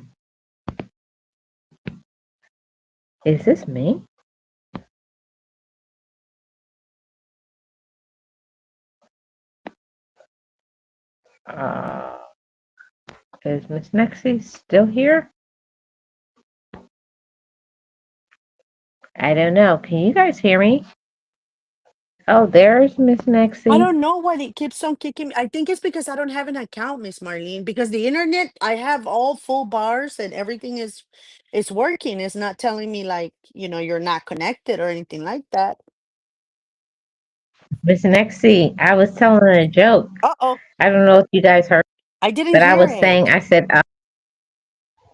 Is this me? Uh, is Miss Nexie still here? I don't know. Can you guys hear me? Oh, there's Miss I Nexie. don't know why it keeps on kicking me. I think it's because I don't have an account, Miss Marlene. Because the internet, I have all full bars and everything is working. It's not telling me like, you're not connected or anything like that. Miss Nexie, I was telling a joke. Uh-oh. I don't know if you guys heard, I didn't but I hear was saying, it. I said,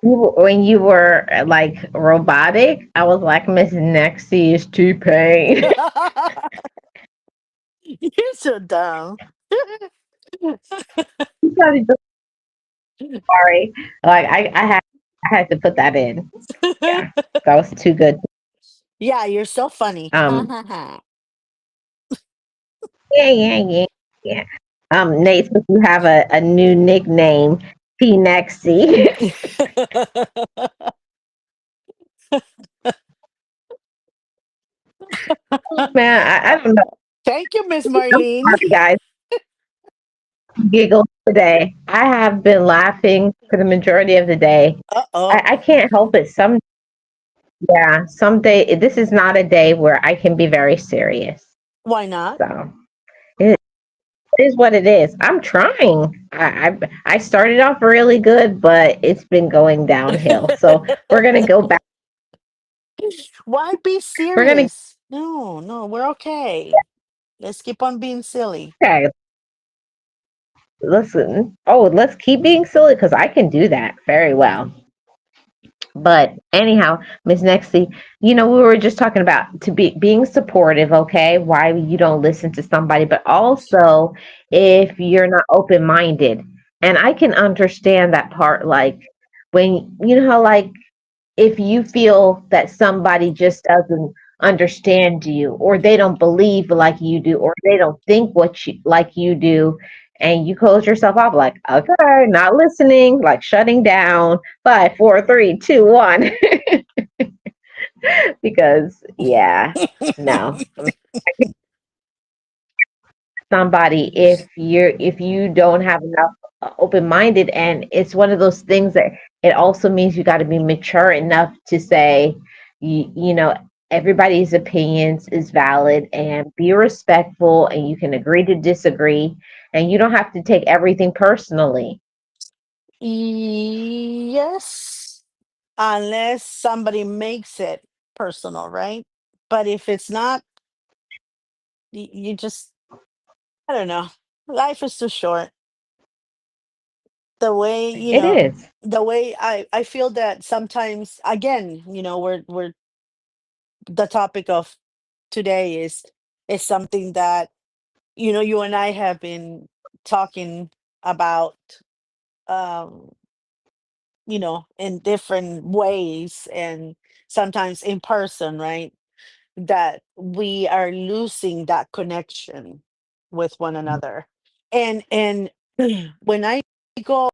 when you were like robotic, I was like, Miss Nexie is too pain. You're so dumb. Sorry. Like I had to put that in. Yeah. That was too good. Yeah, you're so funny. Um yeah, yeah, yeah, yeah. Nate, since you have a new nickname, P Nexie. Man, I don't know. Thank you, Miss I'm Marlene. sorry, guys. Giggle today. I have been laughing for the majority of the day. Uh-oh. I can't help it. Yeah, someday this is not a day where I can be very serious. Why not? So it is what it is. I'm trying. I started off really good, but it's been going downhill. So we're gonna go back. Why be We're gonna serious? No, no, we're okay. Let's keep on being silly. okay. Listen. Oh, let's keep being silly because I can do that very well. But anyhow, Miss Nexty, we were just talking about to be being supportive, okay? Why you don't listen to somebody, but also if you're not open minded. And I can understand that part, like when you know how like if you feel that somebody just doesn't understand you or they don't believe like you do or they don't think what you like you do and you close yourself off like okay not listening like shutting down 5 4 3 2 1 because yeah no somebody if you don't have enough open-minded and it's one of those things that it also means you got to be mature enough to say you know everybody's opinions is valid and be respectful and you can agree to disagree and you don't have to take everything personally. Yes, unless somebody makes it personal, right? But if it's not, you just, I don't know. Life is too short. The way, It is. the way I feel that sometimes, again, we're the topic of today is something that, you and I have been talking about, um, in different ways and sometimes in person, right? That we are losing that connection with one another. And when I go,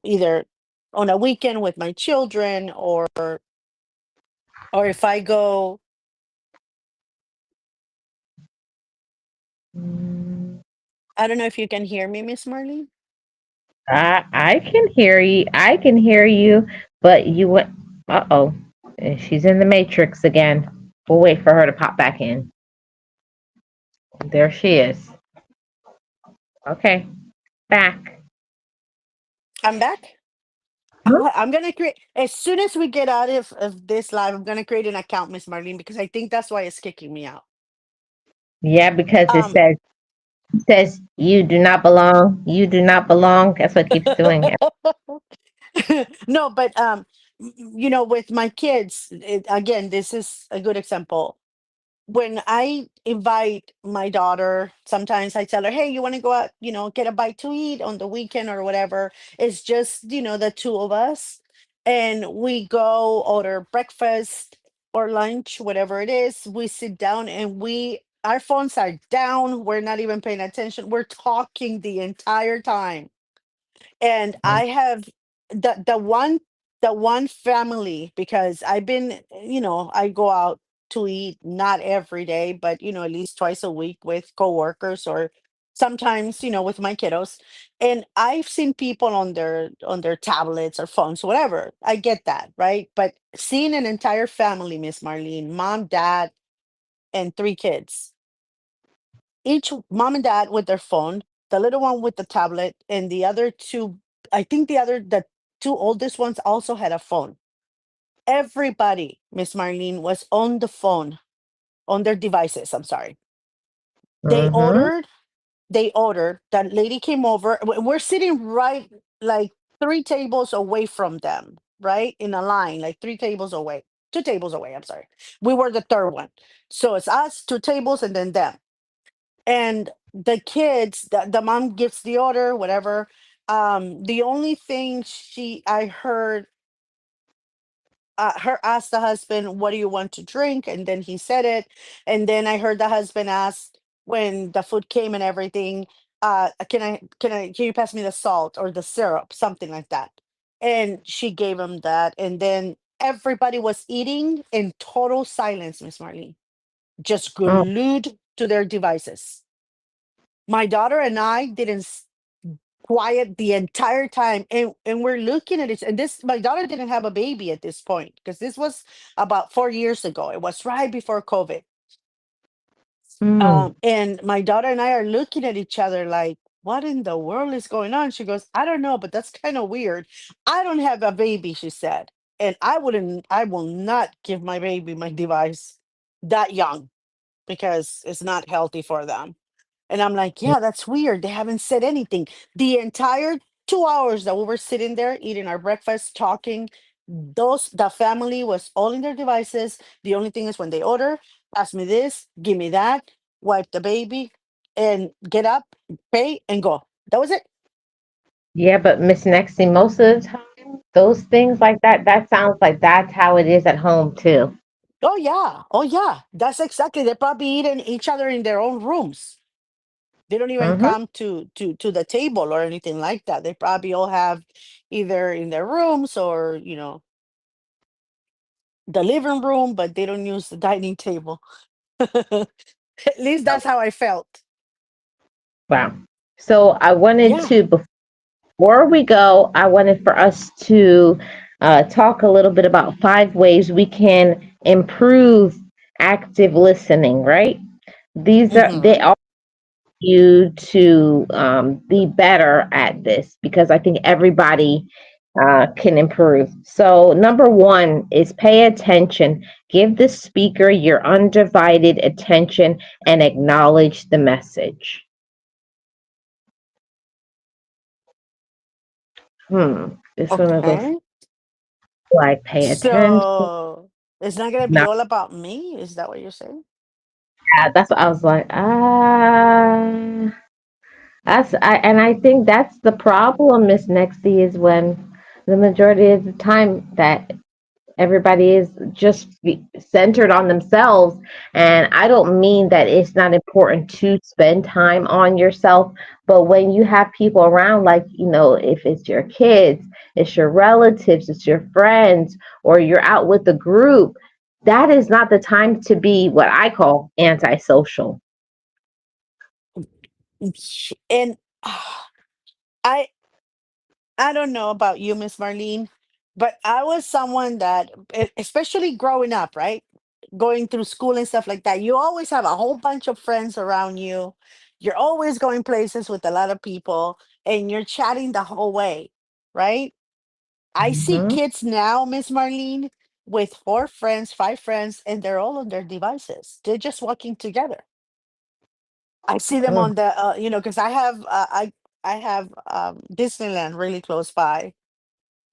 either on a weekend with my children or if I go, Mm, I don't know if you can hear me, Miss Marlene. I can hear you. I can hear you, but you went. Uh-oh. She's in the matrix again. We'll wait for her to pop back in. There she is. Okay, back. I'm back. Huh? I'm gonna create as soon as we get out of this live. I'm gonna create an account, Miss Marlene, because I think that's why it's kicking me out. Yeah, because it Um, says you do not belong. You do not belong. That's what keeps doing it. no, but with my kids, again, this is a good example. When I invite my daughter, sometimes I tell her, "Hey, you want to go out, get a bite to eat on the weekend or whatever." It's just, the two of us, and we go order breakfast or lunch, whatever it is. We sit down and our phones are down. We're not even paying attention. We're talking the entire time. And I have the one family, because I've been, I go out to eat not every day, but at least twice a week with coworkers or sometimes, with my kiddos. And I've seen people on their tablets or phones, whatever. I get that, right? But seeing an entire family, Miss Marlene, mom, dad, and three kids, each mom and dad with their phone, the little one with the tablet, and the other two, I think the two oldest ones also had a phone. Everybody, Miss Marlene, was on the phone, on their devices. I'm sorry. They Mm-hmm. ordered, they ordered. That lady came over. We're sitting right like three tables away from them, right? In a line, like three tables away, two tables away. I'm sorry. We were the third one. So it's us, two tables, and then them. And the kids, the mom gives the order, whatever. The only thing I heard, her ask the husband, "What do you want to drink?" And then he said it. And then I heard the husband ask, when the food came and everything, can you pass me the salt or the syrup, something like that. And she gave him that. And then everybody was eating in total silence, Miss Marlene, just Oh, glued to their devices. My daughter and I didn't quiet the entire time. And we're looking at it. And this, my daughter didn't have a baby at this point because this was about 4 years ago. It was right before COVID. mm. And my daughter and I are looking at each other like, what in the world is going on? She goes, I don't know, but that's kind of weird. I don't have a baby, she said. And I will not give my baby my device that young because it's not healthy for them. And I'm like, yeah, that's weird. They haven't said anything. The entire 2 hours that we were sitting there eating our breakfast, talking, the family was all in their devices. The only thing is when they order, pass me this, give me that, wipe the baby, and get up, pay, and go. That was it. Yeah, but Miss Nexie, most of the time, those things like that, that sounds like that's how it is at home too. Oh yeah. Oh yeah. That's exactly. They're probably eating each other in their own rooms. They don't even Hmm. come to the table or anything like that. They probably all have either in their rooms or the living room, but they don't use the dining table. At least that's how I felt. Wow. So I wanted Yeah. to, before we go, I wanted for us to talk a little bit about 5 ways we can improve active listening, right? These are, they Hmm. are you to be better at this because I think everybody can improve. So, number one is pay attention. Give the speaker your undivided attention and acknowledge the message. This one of those Okay. like pay attention. So it's not gonna be Not all about me. Is that what you're saying? that. That's what I was like. And I think that's the problem, Miss Nexie, is when the majority of the time that everybody is just centered on themselves. And I don't mean that it's not important to spend time on yourself, but when you have people around, like, if it's your kids, it's your relatives, it's your friends, or you're out with the group, that is not the time to be what I call antisocial. And I I don't know about you, Miss Marlene, but I was someone that, especially growing up, right? Going through school and stuff like that, you always have a whole bunch of friends around you. You're always going places with a lot of people and you're chatting the whole way, right? I see Mhm. kids now, Miss Marlene, with 4 friends, 5 friends, and they're all on their devices. They're just walking together. I see them Mm. on the, because I have Disneyland really close by,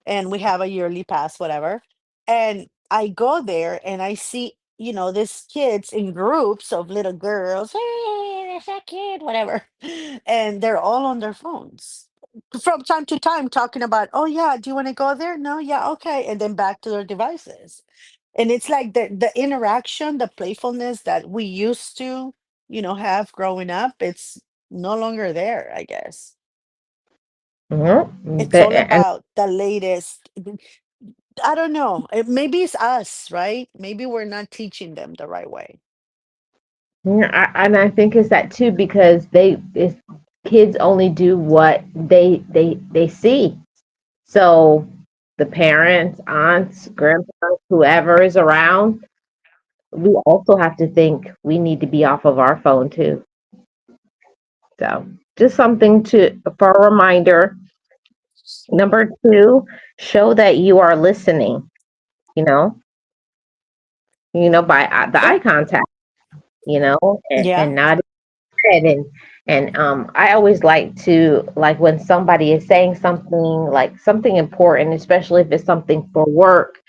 and we have a yearly pass, whatever. And I go there and I see, these kids in groups of little girls, hey, there's that kid, whatever. And they're all on their phones. From time to time, talking about, oh, yeah, do you want to go there? No, yeah, okay. And then back to their devices. And it's like the interaction, the playfulness that we used to, have growing up, it's no longer there, I guess. Mhm. It's all And about the latest. I don't know. Maybe it's us, right? Maybe we're not teaching them the right way. yeah, and I think it's that too because kids only do what they see. So the parents, aunts, grandparents, whoever is around, we also have to think we need to be off of our phone too. So just something to for a reminder. Number two, show that you are listening. You know, by the Yeah. eye contact. Yeah. And not and I always like to like when somebody is saying something like something important, especially if it's something for work.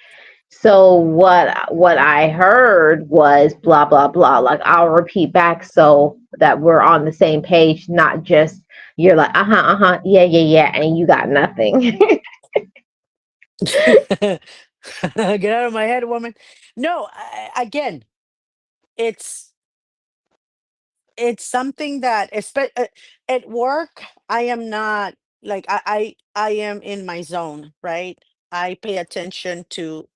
So what I heard was blah blah blah. Like I'll repeat back so that we're on the same page, not just you're like yeah yeah yeah, and you got nothing. Get out of my head, woman. No, again, it's it's something that at work I am not. like I am in my zone, right? I pay attention to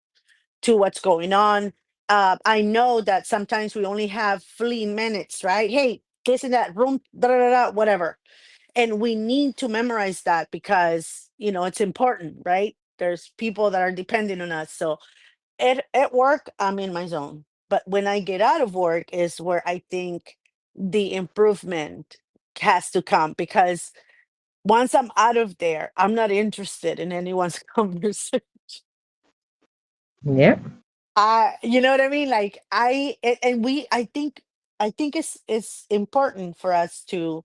what's going on. I know that sometimes we only have fleeting minutes, right? Hey, this in that room, da da da, da, whatever, and we need to memorize that because it's important, right? There's people that are depending on us. So at work, I'm in my zone, but when I get out of work is where I think the improvement has to come, because once I'm out of there, I'm not interested in anyone's conversation. Yeah. You know what I mean? Like and we, I think it's important for us to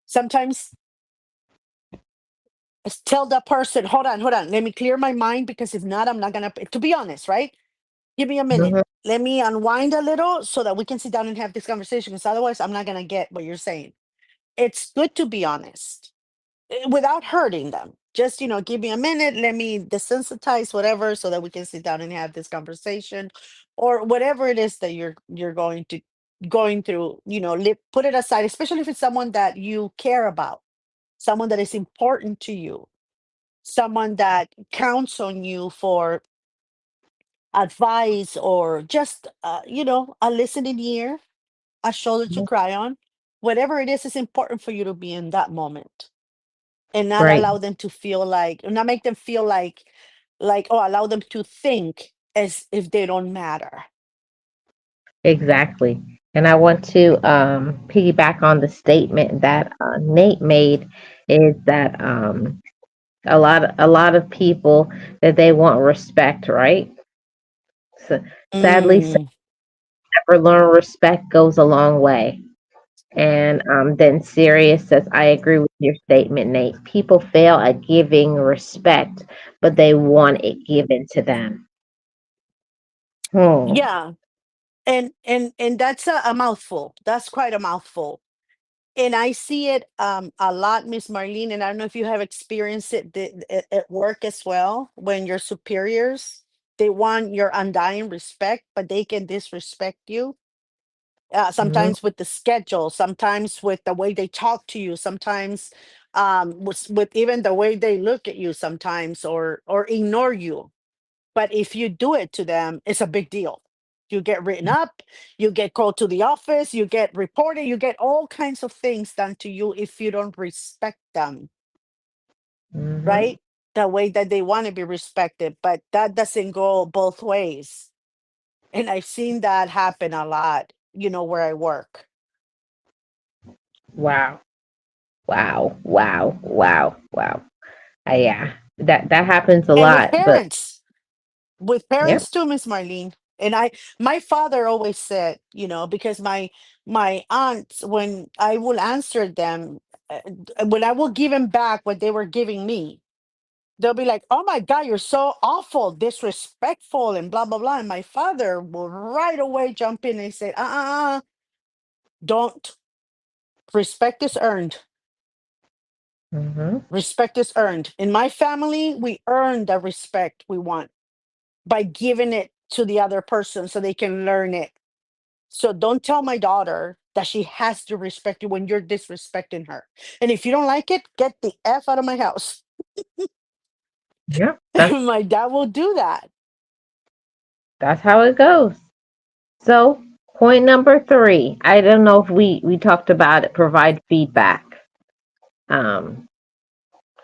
sometimes tell that person, hold on, let me clear my mind, because if not, I'm not gonna, to be honest, right? Give me a minute. Hmm. Let me unwind a little so that we can sit down and have this conversation, because otherwise I'm not gonna get what you're saying. It's good to be honest, without hurting them. Just, give me a minute, let me desensitize whatever so that we can sit down and have this conversation, or whatever it is that you're going through, put it aside, especially if it's someone that you care about, someone that is important to you, someone that counts on you for advice, or just a listening ear, a shoulder to cry on. Whatever it is important for you to be in that moment, and not Right. allow them to feel like, not make them feel like, oh, allow them to think as if they don't matter. Exactly. And I want to piggyback on the statement that Nate made, is that a lot of people that they want respect, right? So, sadly, some Mm, never learn respect goes a long way. And then Sirius says, I agree with your statement, Nate. People fail at giving respect, but they want it given to them. Hmm. yeah, and that's a mouthful. That's quite a mouthful. And I see it a lot, Miss Marlene, and I don't know if you have experienced it at work as well, when your superiors, they want your undying respect, but they can disrespect you. Mhm. Sometimes with the schedule, sometimes with the way they talk to you, sometimes with even the way they look at you, sometimes, or ignore you. But if you do it to them, it's a big deal. You get written up, you get called to the office, you get reported, you get all kinds of things done to you if you don't respect them, Mhm. right? The way that they want to be respected. But that doesn't go both ways. And I've seen that happen a lot, where I work. Wow. Wow. Wow. Wow. Wow. Yeah. That happens a And with lot, but parents, with yep. parents too, Miss Marlene. And my father always said, because my aunts, when I will answer them, when I will give them back what they were giving me, they'll be like, "Oh my God, you're so awful, disrespectful, and blah blah blah." And my father will right away jump in and say, don't. Respect is earned. Mhm. Respect is earned. In my family, we earn the respect we want by giving it to the other person so they can learn it. So don't tell my daughter that she has to respect you when you're disrespecting her. And if you don't like it, get the F out of my house. Yep. That's My dad will do that. that's how it goes. So, point number 3. I don't know if we talked about it. Provide feedback. Um,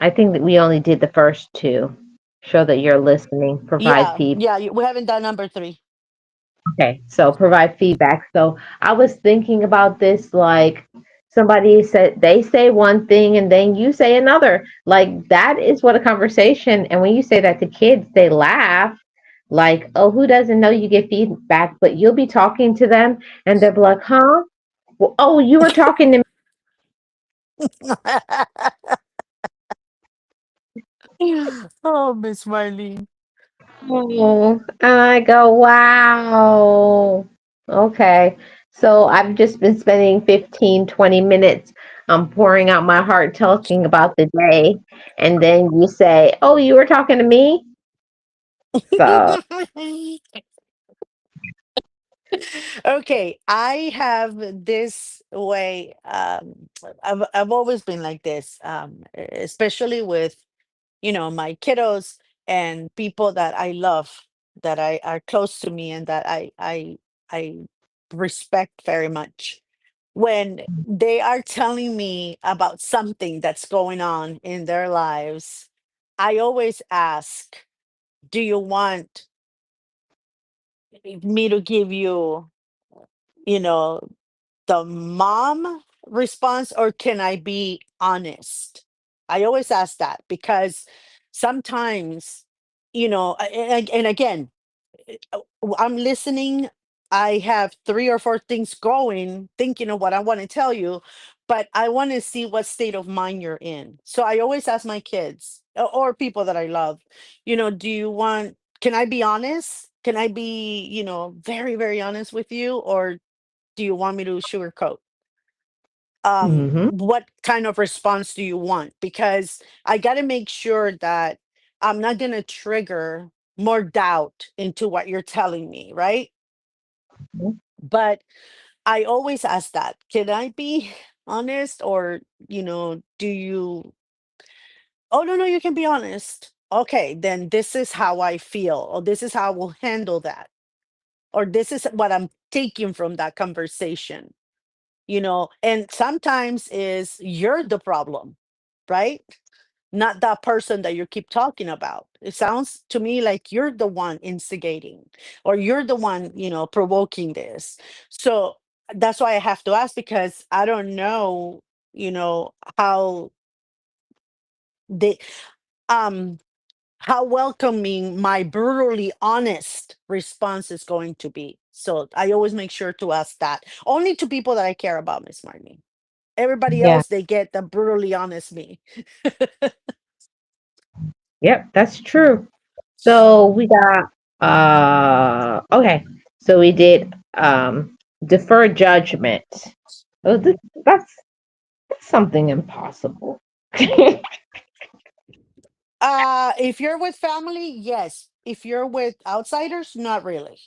I think that we only did the first two. Show that you're listening. Provide Yeah, feedback. yeah. We haven't done number three. Okay, so provide feedback. So I was thinking about this, like somebody said they say one thing and then you say another. Like that is what a conversation, and when you say that to kids, they laugh. Like, oh, who doesn't know you get feedback? But you'll be talking to them and they'll be like, huh? Well, oh, you were talking to me. Oh, Miss Marlene. Oh, and I go, wow. Okay. So I've just been spending 15, 20 minutes pouring out my heart, talking about the day. And then you say, oh, you were talking to me? So, Okay, I have this way. I've always been like this, especially with my kiddos and people that I love, that I are close to me, and that I respect very much. When they are telling me about something that's going on in their lives, I always ask, "Do you want me to give you, you know, the mom response, or can I be honest?" I always ask that because sometimes, and again, I'm listening. I have three or four things going, thinking of what I want to tell you, but I want to see what state of mind you're in. So I always ask my kids or people that I love, do you want, can I be honest? Can I be, very, very honest with you? Or do you want me to sugarcoat? Hmm. What kind of response do you want? Because I got to make sure that I'm not going to trigger more doubt into what you're telling me, right? But I always ask that, can I be honest? Or, do you, oh, no, no, you can be honest. Okay, then this is how I feel, or this is how I will handle that, or this is what I'm taking from that conversation. And sometimes is you're the problem, right? Not that person that you keep talking about. It sounds to me like you're the one instigating, or you're the one, provoking this. So that's why I have to ask, because I don't know, how they um how welcoming my brutally honest response is going to be. So I always make sure to ask that only to people that I care about, Miss Marnie. Everybody Yeah. else, they get the brutally honest me. Yep, that's true. So we got okay. So we did defer judgment. Oh, that's something impossible. If you're with family, yes. If you're with outsiders, not really.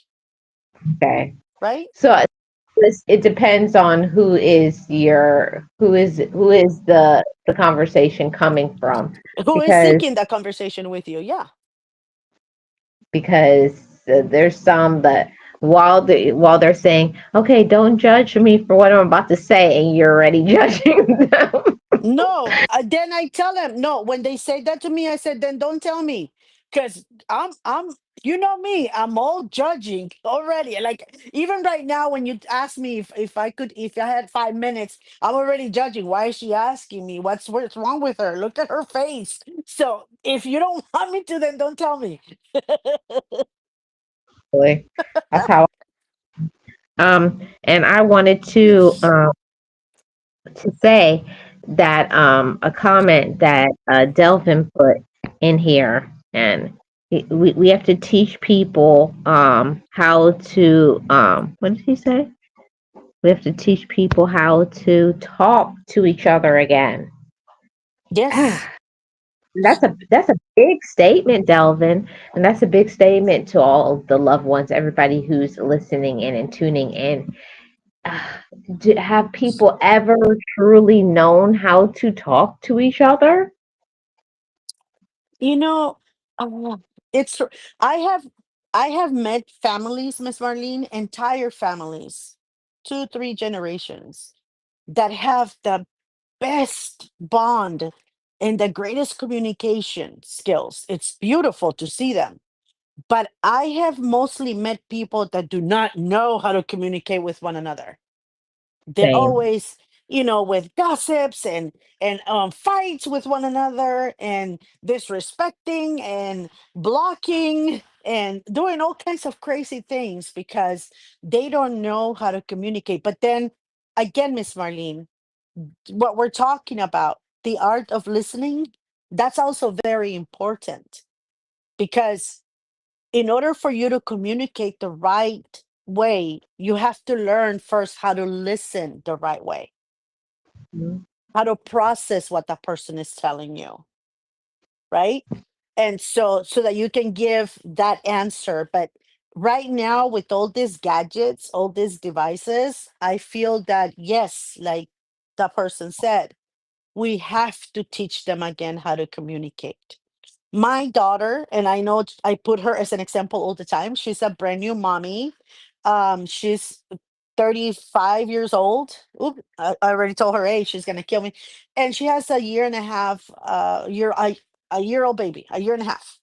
Okay. Right? So it depends on who is the conversation coming from, Who is because seeking that conversation with you? Yeah. because there's some that while they're saying, okay, don't judge me for what I'm about to say, and you're already judging them. No, then I tell them no. When they say that to me, I said, then don't tell me, because you know me, I'm all judging already. Like even right now, when you ask me if I had 5 minutes, I'm already judging. Why is she asking me? What's wrong with her? Look at her face. So if you don't want me to, then don't tell me. Really. That's how. And I wanted to say that a comment that Delvin put in here, and we have to teach people how to what did he say? We have to teach people how to talk to each other again. Yes. Ah, that's a big statement, Delvin, and that's a big statement to all of the loved ones, everybody who's listening in and tuning in. Ah, have people ever truly known how to talk to each other? You know, uh, it's I have I have met families, Miss Marlene, entire families, two, three generations that have the best bond and the greatest communication skills. It's beautiful to see them. But I have mostly met people that do not know how to communicate with one another. They're Same. always, with gossips and fights with one another, and disrespecting and blocking and doing all kinds of crazy things because they don't know how to communicate. But then again, Miss Marlene, what we're talking about, the art of listening, that's also very important, because in order for you to communicate the right way, you have to learn first how to listen the right way, Mhm. how to process what that person is telling you, right? And so that you can give that answer. But right now with all these gadgets, all these devices, I feel that yes, like the person said, we have to teach them again how to communicate. My daughter, and I know I put her as an example all the time, she's a brand new mommy. She's 35 years old. Oop, I already told her age, she's gonna kill me. And she has a year and a half, a year old baby, a year and a half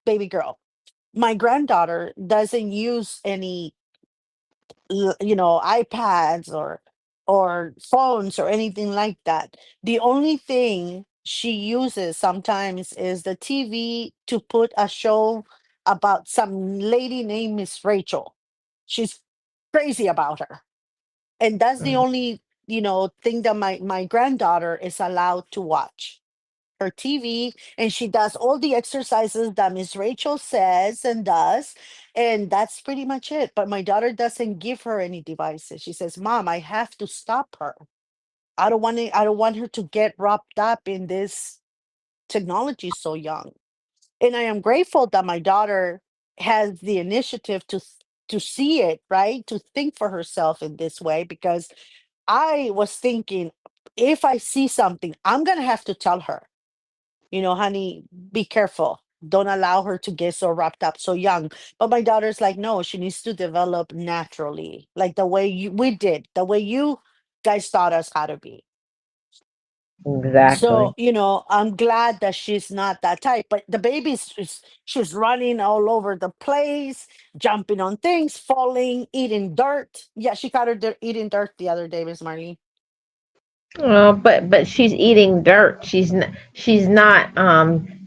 baby girl. My granddaughter doesn't use any iPads or phones or anything like that. The only thing she uses sometimes is the TV to put a show about some lady named Miss Rachel. She's crazy about her, and that's the Mhm. only thing that my granddaughter is allowed to watch, her TV, and she does all the exercises that Miss Rachel says and does, and that's pretty much it. But my daughter doesn't give her any devices. She says, "Mom, I have to stop her. I don't want her to get wrapped up in this technology so young." And I am grateful that my daughter has the initiative to see it, right? To think for herself in this way, because I was thinking, if I see something, I'm gonna have to tell her, honey, be careful. Don't allow her to get so wrapped up so young. But my daughter's like, no, she needs to develop naturally, like the way we did, the way you guys taught us how to be. So, Exactly. I'm glad that she's not that type. But the baby's she's running all over the place, jumping on things, falling, eating dirt. Yeah, she caught her eating dirt the other day, Miss Marlene. But she's eating dirt. She's not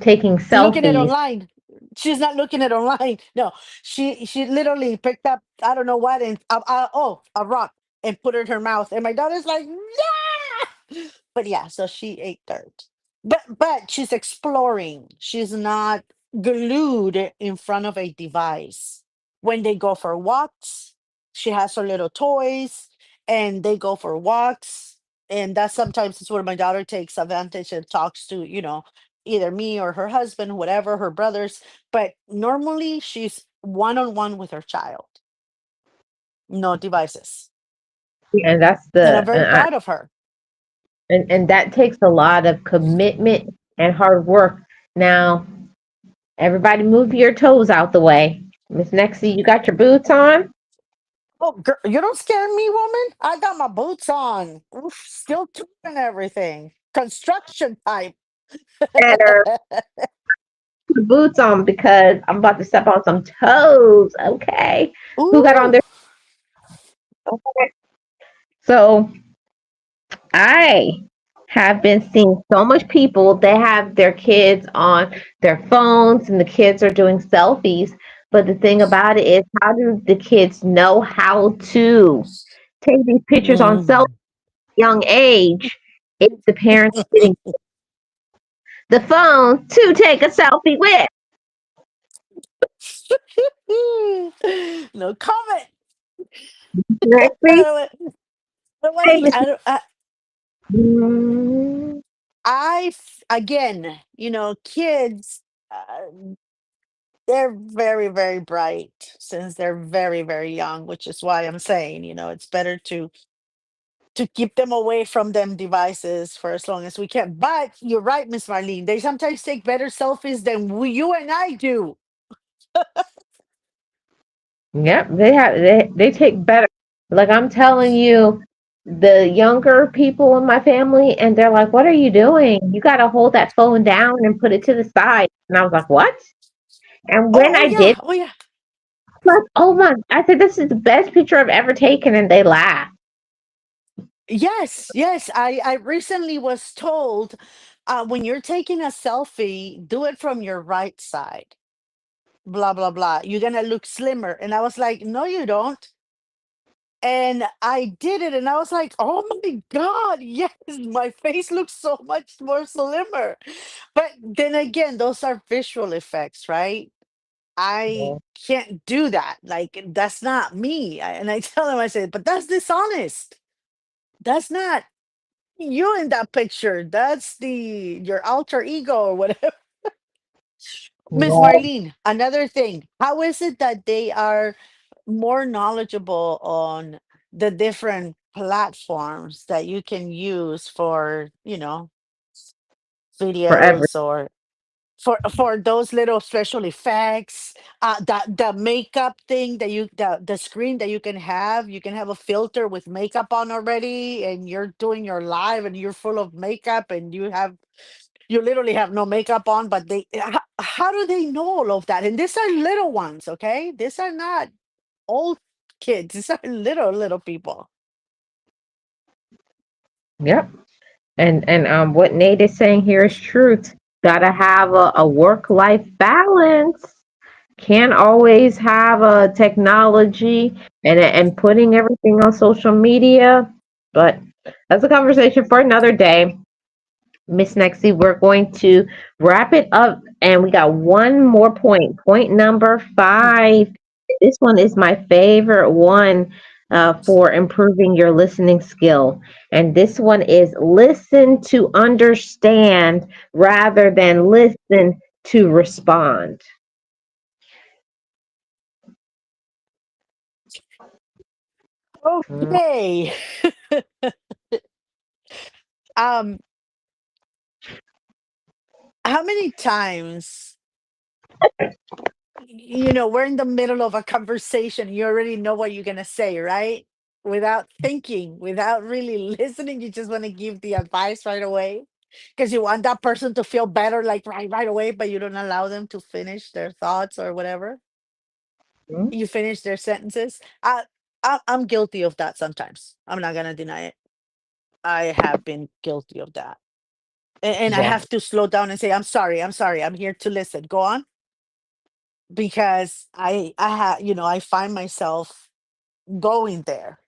taking Looking at selfies. online. She's not looking at online. No, she literally picked up, I don't know what, and a rock, and put it in her mouth. And my daughter's like, yeah. But yeah, so she ate dirt. But she's exploring. She's not glued in front of a device. When they go for walks, she has her little toys, and they go for walks. And that sometimes is where my daughter takes advantage and talks to, either me or her husband, whatever, her brothers. But normally she's one on one with her child, no devices. And that's And I'm the very proud of her. and that takes a lot of commitment and hard work. Now, everybody move your toes out the way. Miss Nexie, you got your boots on? Oh, girl, you don't scare me, woman. I got my boots on. Oof, still doing everything. Construction type. Better put the boots on because I'm about to step on some toes. Okay. Who got on Ooh. their okay. So I have been seeing so much people, they have their kids on their phones and the kids are doing selfies. But the thing about it is, how do the kids know how to take these pictures on so Mm. young age if the parents are getting the phone to take a selfie with? No comment. Nextly, But hey, wait, Miss. Mm, again, kids, uh, they're very, very bright since they're very, very young, which is why I'm saying, it's better to keep them away from them devices for as long as we can. But you're right, Miss Marlene. They sometimes take better selfies than you and I do. yep, they take better. Like I'm telling you, the younger people in my family, and they're like, "What are you doing? You got to hold that phone down and put it to the side." And I was like, "What?" And when Oh, oh I did, yeah, oh yeah. like, "Oh my!" I said, "This is the best picture I've ever taken," and they laughed. Yes, yes. I recently was told, when you're taking a selfie, do it from your right side. Blah blah blah. You're gonna look slimmer. And I was like, no, you don't. And I did it, and I was like, oh my God, yes, my face looks so much more slimmer. But then again, those are visual effects, right? I can't do that. Like, that's not me. And I tell him, I said, but that's dishonest. That's not you in that picture. That's your alter ego or whatever. Miss Yeah, Marlene, another thing, how is it that they are more knowledgeable on the different platforms that you can use for, forever. videos, or for those little special effects, the makeup thing that the screen that you can have a filter with makeup on already, and you're doing your live and you're full of makeup, and you literally have no makeup on, but how do they know all of that? And these are little ones, okay? These are not old kids. These are little people. Yep. And what Nate is saying here is truth. Gotta have a work life balance. Can't always have a technology and putting everything on social media. But that's a conversation for another day. Miss Nexie, we're going to wrap it up, and we got one more point. Point number 5. This one is my favorite one for improving your listening skill. And this one is listen to understand rather than listen to respond. Mm, Okay. um how many times, we're in the middle of a conversation, you already know what you're going to say, right? Without thinking, without really listening, you just want to give the advice right away because you want that person to feel better, like right away, but you don't allow them to finish their thoughts or whatever. mm, You finish their sentences. I'm guilty of that sometimes. I'm not going to deny it. I have been guilty of that. And I yeah. have to slow down and say, I'm sorry, I'm here to listen. Go on. Because I find myself going there.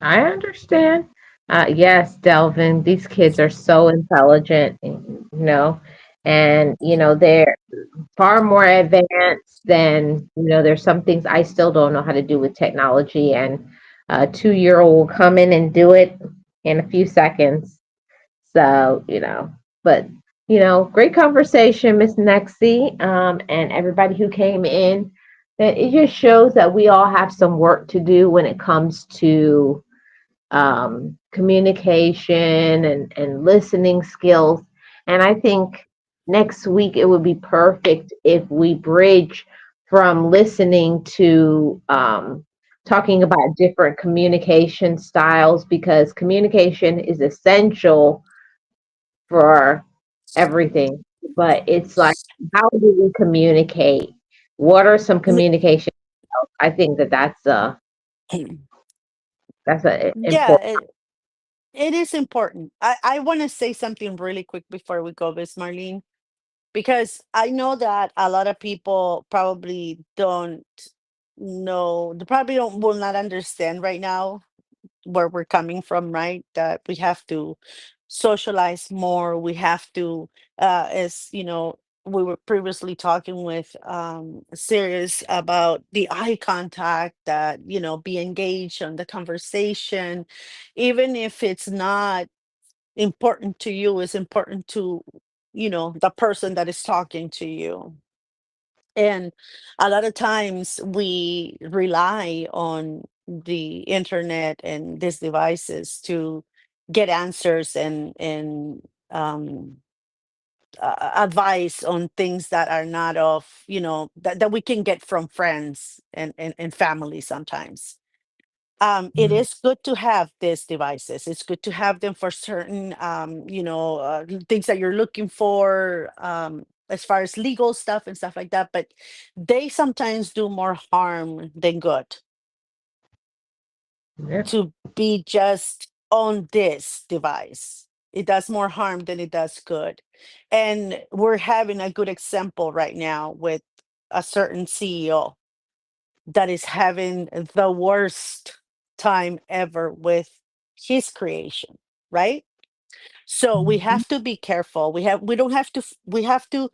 I understand. Yes, Delvin, these kids are so intelligent, and they're far more advanced than there's some things I still don't know how to do with technology, and a 2-year-old will come in and do it in a few seconds. So, but great conversation, Miss Nexie, and everybody who came in. It just shows that we all have some work to do when it comes to communication and listening skills. And I think next week it would be perfect if we bridge from listening to talking about different communication styles, because communication is essential for everything. But it's like, how do we communicate? What are some communication? I think that's a Yeah, important. it is important. I want to say something really quick before we go, Miss Marlene, because I know that a lot of people probably don't know, they probably don't will not understand right now where we're coming from, right? That we have to socialize more. We have to, as we were previously talking with Sirius about the eye contact, that, be engaged on the conversation, even if it's not important to you, it's important to, the person that is talking to you. And a lot of times we rely on the internet and these devices to get answers and advice on things that are not of, that we can get from friends and family sometimes. It is good to have these devices. It's good to have them for certain, things that you're looking for, as far as legal stuff and stuff like that. But they sometimes do more harm than good Yeah. to be just on this device. It does more harm than it does good. And we're having a good example right now with a certain CEO that is having the worst time ever with his creation, right? So we Mhm. have to be careful. We don't have to we have to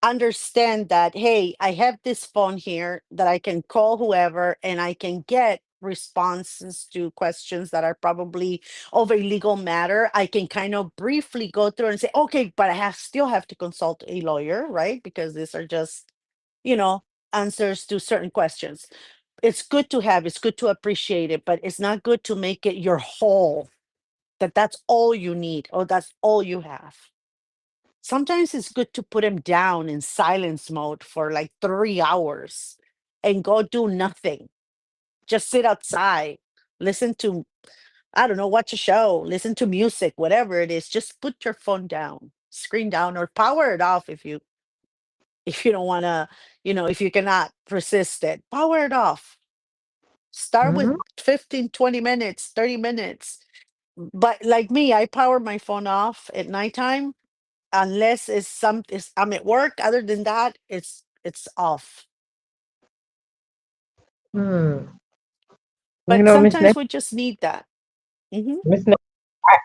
understand that, hey, I have this phone here that I can call whoever and I can get responses to questions that are probably of a legal matter, I can kind of briefly go through and say, okay, but I have still have to consult a lawyer, right? Because these are just, you know, answers to certain questions. It's good to have, it's good to appreciate it, but it's not good to make it your whole, that that's all you need or that's all you have. Sometimes it's good to put him down in silence mode for like 3 hours and go do nothing. Just sit outside, listen to, I don't know, watch a show, listen to music, whatever it is. Just put your phone down, screen down, or power it off if you don't want to, if you cannot resist it, power it off. Start with Hmm. 15, 20 minutes, 30 minutes. But like me, I power my phone off at nighttime unless I'm at work. Other than that, it's off. Hmm. You But know, Miss sometimes Nick, we just need that. Hmm. Miss Nick,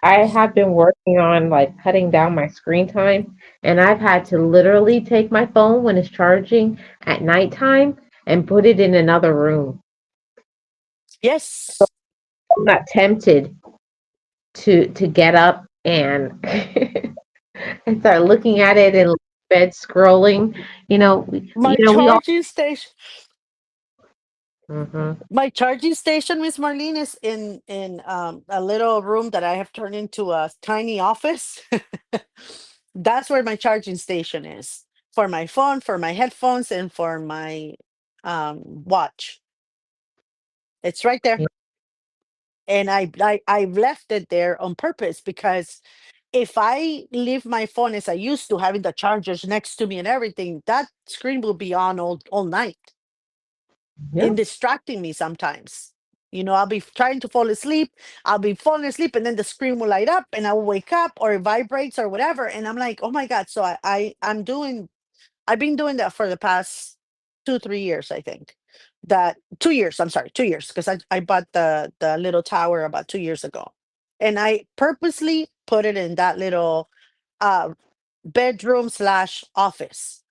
I have been working on like cutting down my screen time, and I've had to literally take my phone when it's charging at nighttime and put it in another room. Yes. I'm not tempted to get up and and start looking at it and bed scrolling. My We all. charging station Hmm. my charging station, Miss Marlene, is in a little room that I have turned into a tiny office. That's where my charging station is for my phone, for my headphones, and for my watch. It's right there. And I've left it there on purpose because if I leave my phone as I used to, having the chargers next to me and everything, that screen will be on all night Yeah. and distracting me sometimes. I'll be trying to fall asleep. I'll be falling asleep, and then the screen will light up, and I will wake up, or it vibrates, or whatever. And I'm like, oh my god! So I've been doing that for the past 2, 3 years, I think. That 2 years. I'm sorry, 2 years, because I bought the little tower about 2 years ago, and I purposely put it in that little uh bedroom slash office.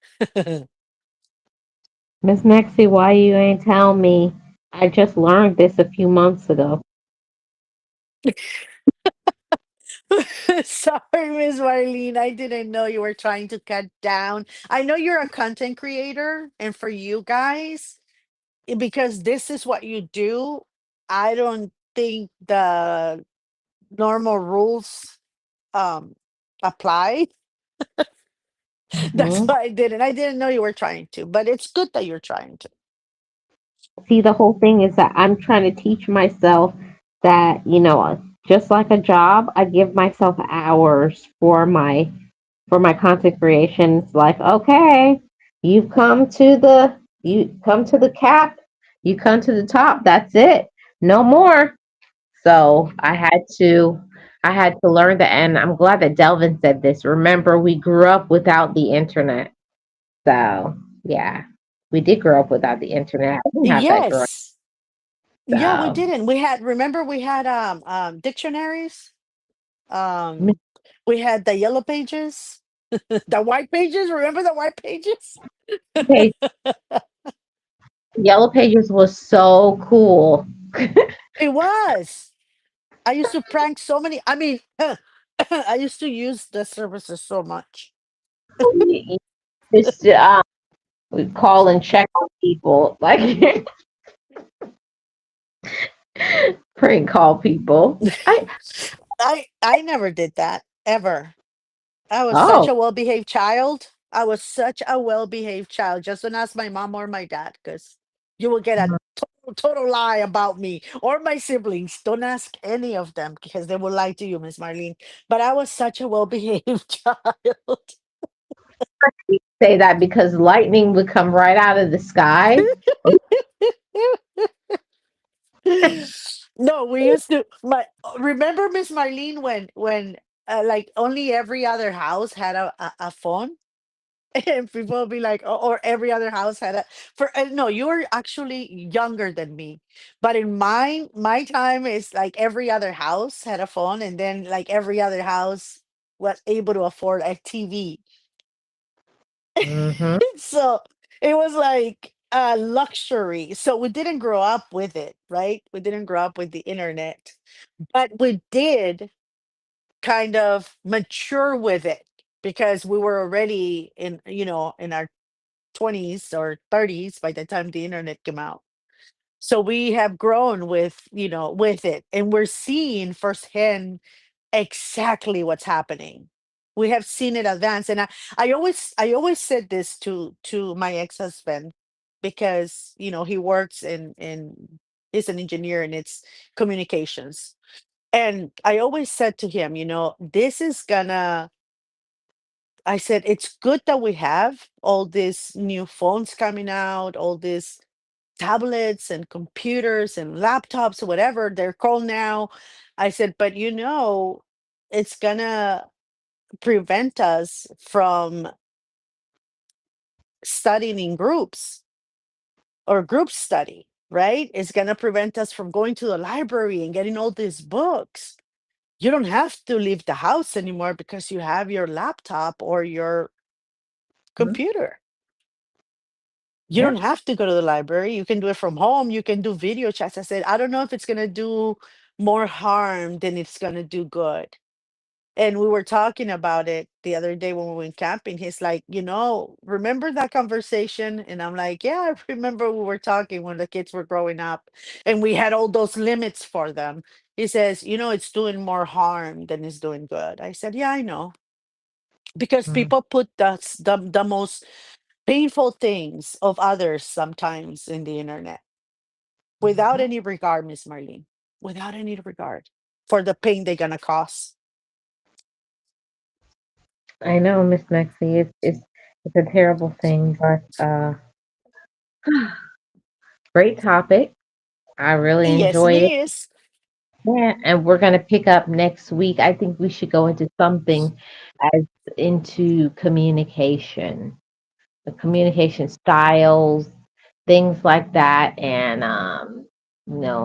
Miss Nexie, why you ain't tell me? I just learned this a few months ago. Sorry, Miss Marlene. I didn't know you were trying to cut down. I know you're a content creator, and for you guys, because this is what you do, I don't think the normal rules um apply. That's Hmm. why I didn't know you were trying to, but it's good that you're trying to. See, the whole thing is that I'm trying to teach myself that, just like a job, I give myself hours for my content creation. It's like, okay, you come to the cap, you come to the top. That's it. No more. So I had to learn that, and I'm glad that Delvin said this. Remember, we grew up without the internet. So yeah, we did grow up without the internet. I didn't have that growing Yes. Yeah, we up. didn't. Remember we had dictionaries. So Um we had the yellow pages, the white pages. Remember the white pages? page, Yellow Pages was so cool. It was. I used to prank so many. I mean, I used to use the services so much. Just we call and check on people, like prank call people. I never did that ever. I was such Oh, a well-behaved child. I was such a well-behaved child. Just don't ask my mom or my dad, because you will get a total lie about me or my siblings. Don't ask any of them because they will lie to you, Miss Marlene. But I was such a well-behaved child. say that because lightning would come right out of the sky. No, we used to. Remember, Miss Marlene, when like only every other house had a phone. And people will be like, or every other house had a, no, you were actually younger than me, but in my time is like every other house had a phone, and then like every other house was able to afford a TV. Hmm. So it was like luxury. So we didn't grow up with it, right? We didn't grow up with the internet, but we did kind of mature with it because we were already in, in our 20s or 30s by the time the internet came out. So we have grown with, with it, and we're seeing firsthand exactly what's happening. We have seen it advance, and I always said this to my ex-husband, because he works in he's an engineer and it's communications. And I always said to him, this is gonna I said it's good that we have all these new phones coming out, all these tablets and computers and laptops, whatever they're called now. I said, but it's gonna prevent us from studying in groups or group study, right? It's gonna prevent us from going to the library and getting all these books. You don't have to leave the house anymore because you have your laptop or your Mhm. computer. You Yeah. don't have to go to the library. You can do it from home. You can do video chats. I said, I don't know if it's going to do more harm than it's going to do good. And we were talking about it the other day when we went camping. He's like, remember that conversation? And I'm like, yeah, I remember we were talking when the kids were growing up and we had all those limits for them. He says, it's doing more harm than it's doing good. I said, yeah, I know. Because Mm. people put the most painful things of others sometimes in the internet without Mhm. any regard, Miss Marlene, without any regard for the pain they're gonna cause. I know, Miss Mexie. It's a terrible thing, but great topic. I really Yes, it enjoyed it. is. Yeah, and we're gonna pick up next week. I think we should go into something as into communication, the communication styles, things like that. And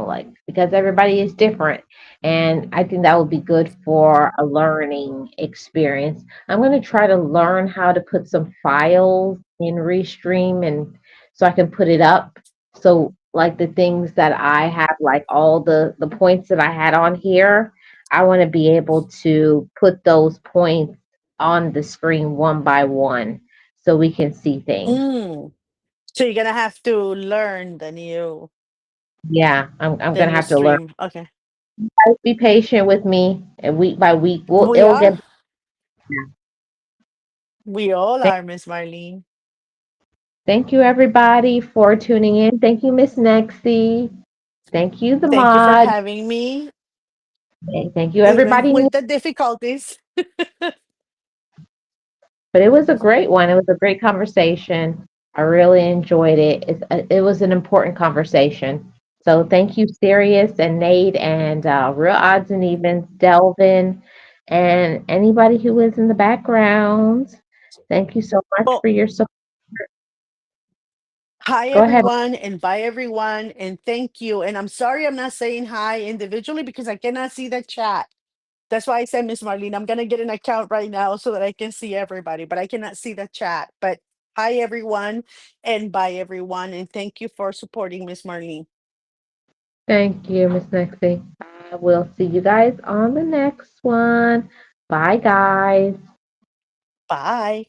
like, because everybody is different, and I think that would be good for a learning experience. I'm going to try to learn how to put some files in Restream, and so I can put it up, so like the things that I have, like all the points that I had on here, I want to be able to put those points on the screen one by one so we can see things. Mm. So you're gonna have to learn Yeah, I'm the gonna new have to learn. stream. Okay. Guys, be patient with me, and week by week, We it'll get are. better. We all Thank, are, Miss Marlene. thank you, everybody, for tuning in. Thank you, Miss Nexie. Thank you, the Thank you for mod. having me, Thank you, even everybody. with the difficulties. But it was a great one. It was a great conversation. I really enjoyed it. It was an important conversation. So thank you, Sirius and Nate and Real Odds and Evens, Delvin, and anybody who is in the background. Thank you so much Well, for your support. hi Go ahead. everyone and bye everyone and thank you. And I'm sorry I'm not saying hi individually because I cannot see the chat. That's why I said, Miss Marlene, I'm gonna get an account right now so that I can see everybody, but I cannot see the chat. But hi everyone and bye everyone, and thank you for supporting Miss Marlene. Thank you, Miss Nexie. I will see you guys on the next one. Bye, guys. Bye.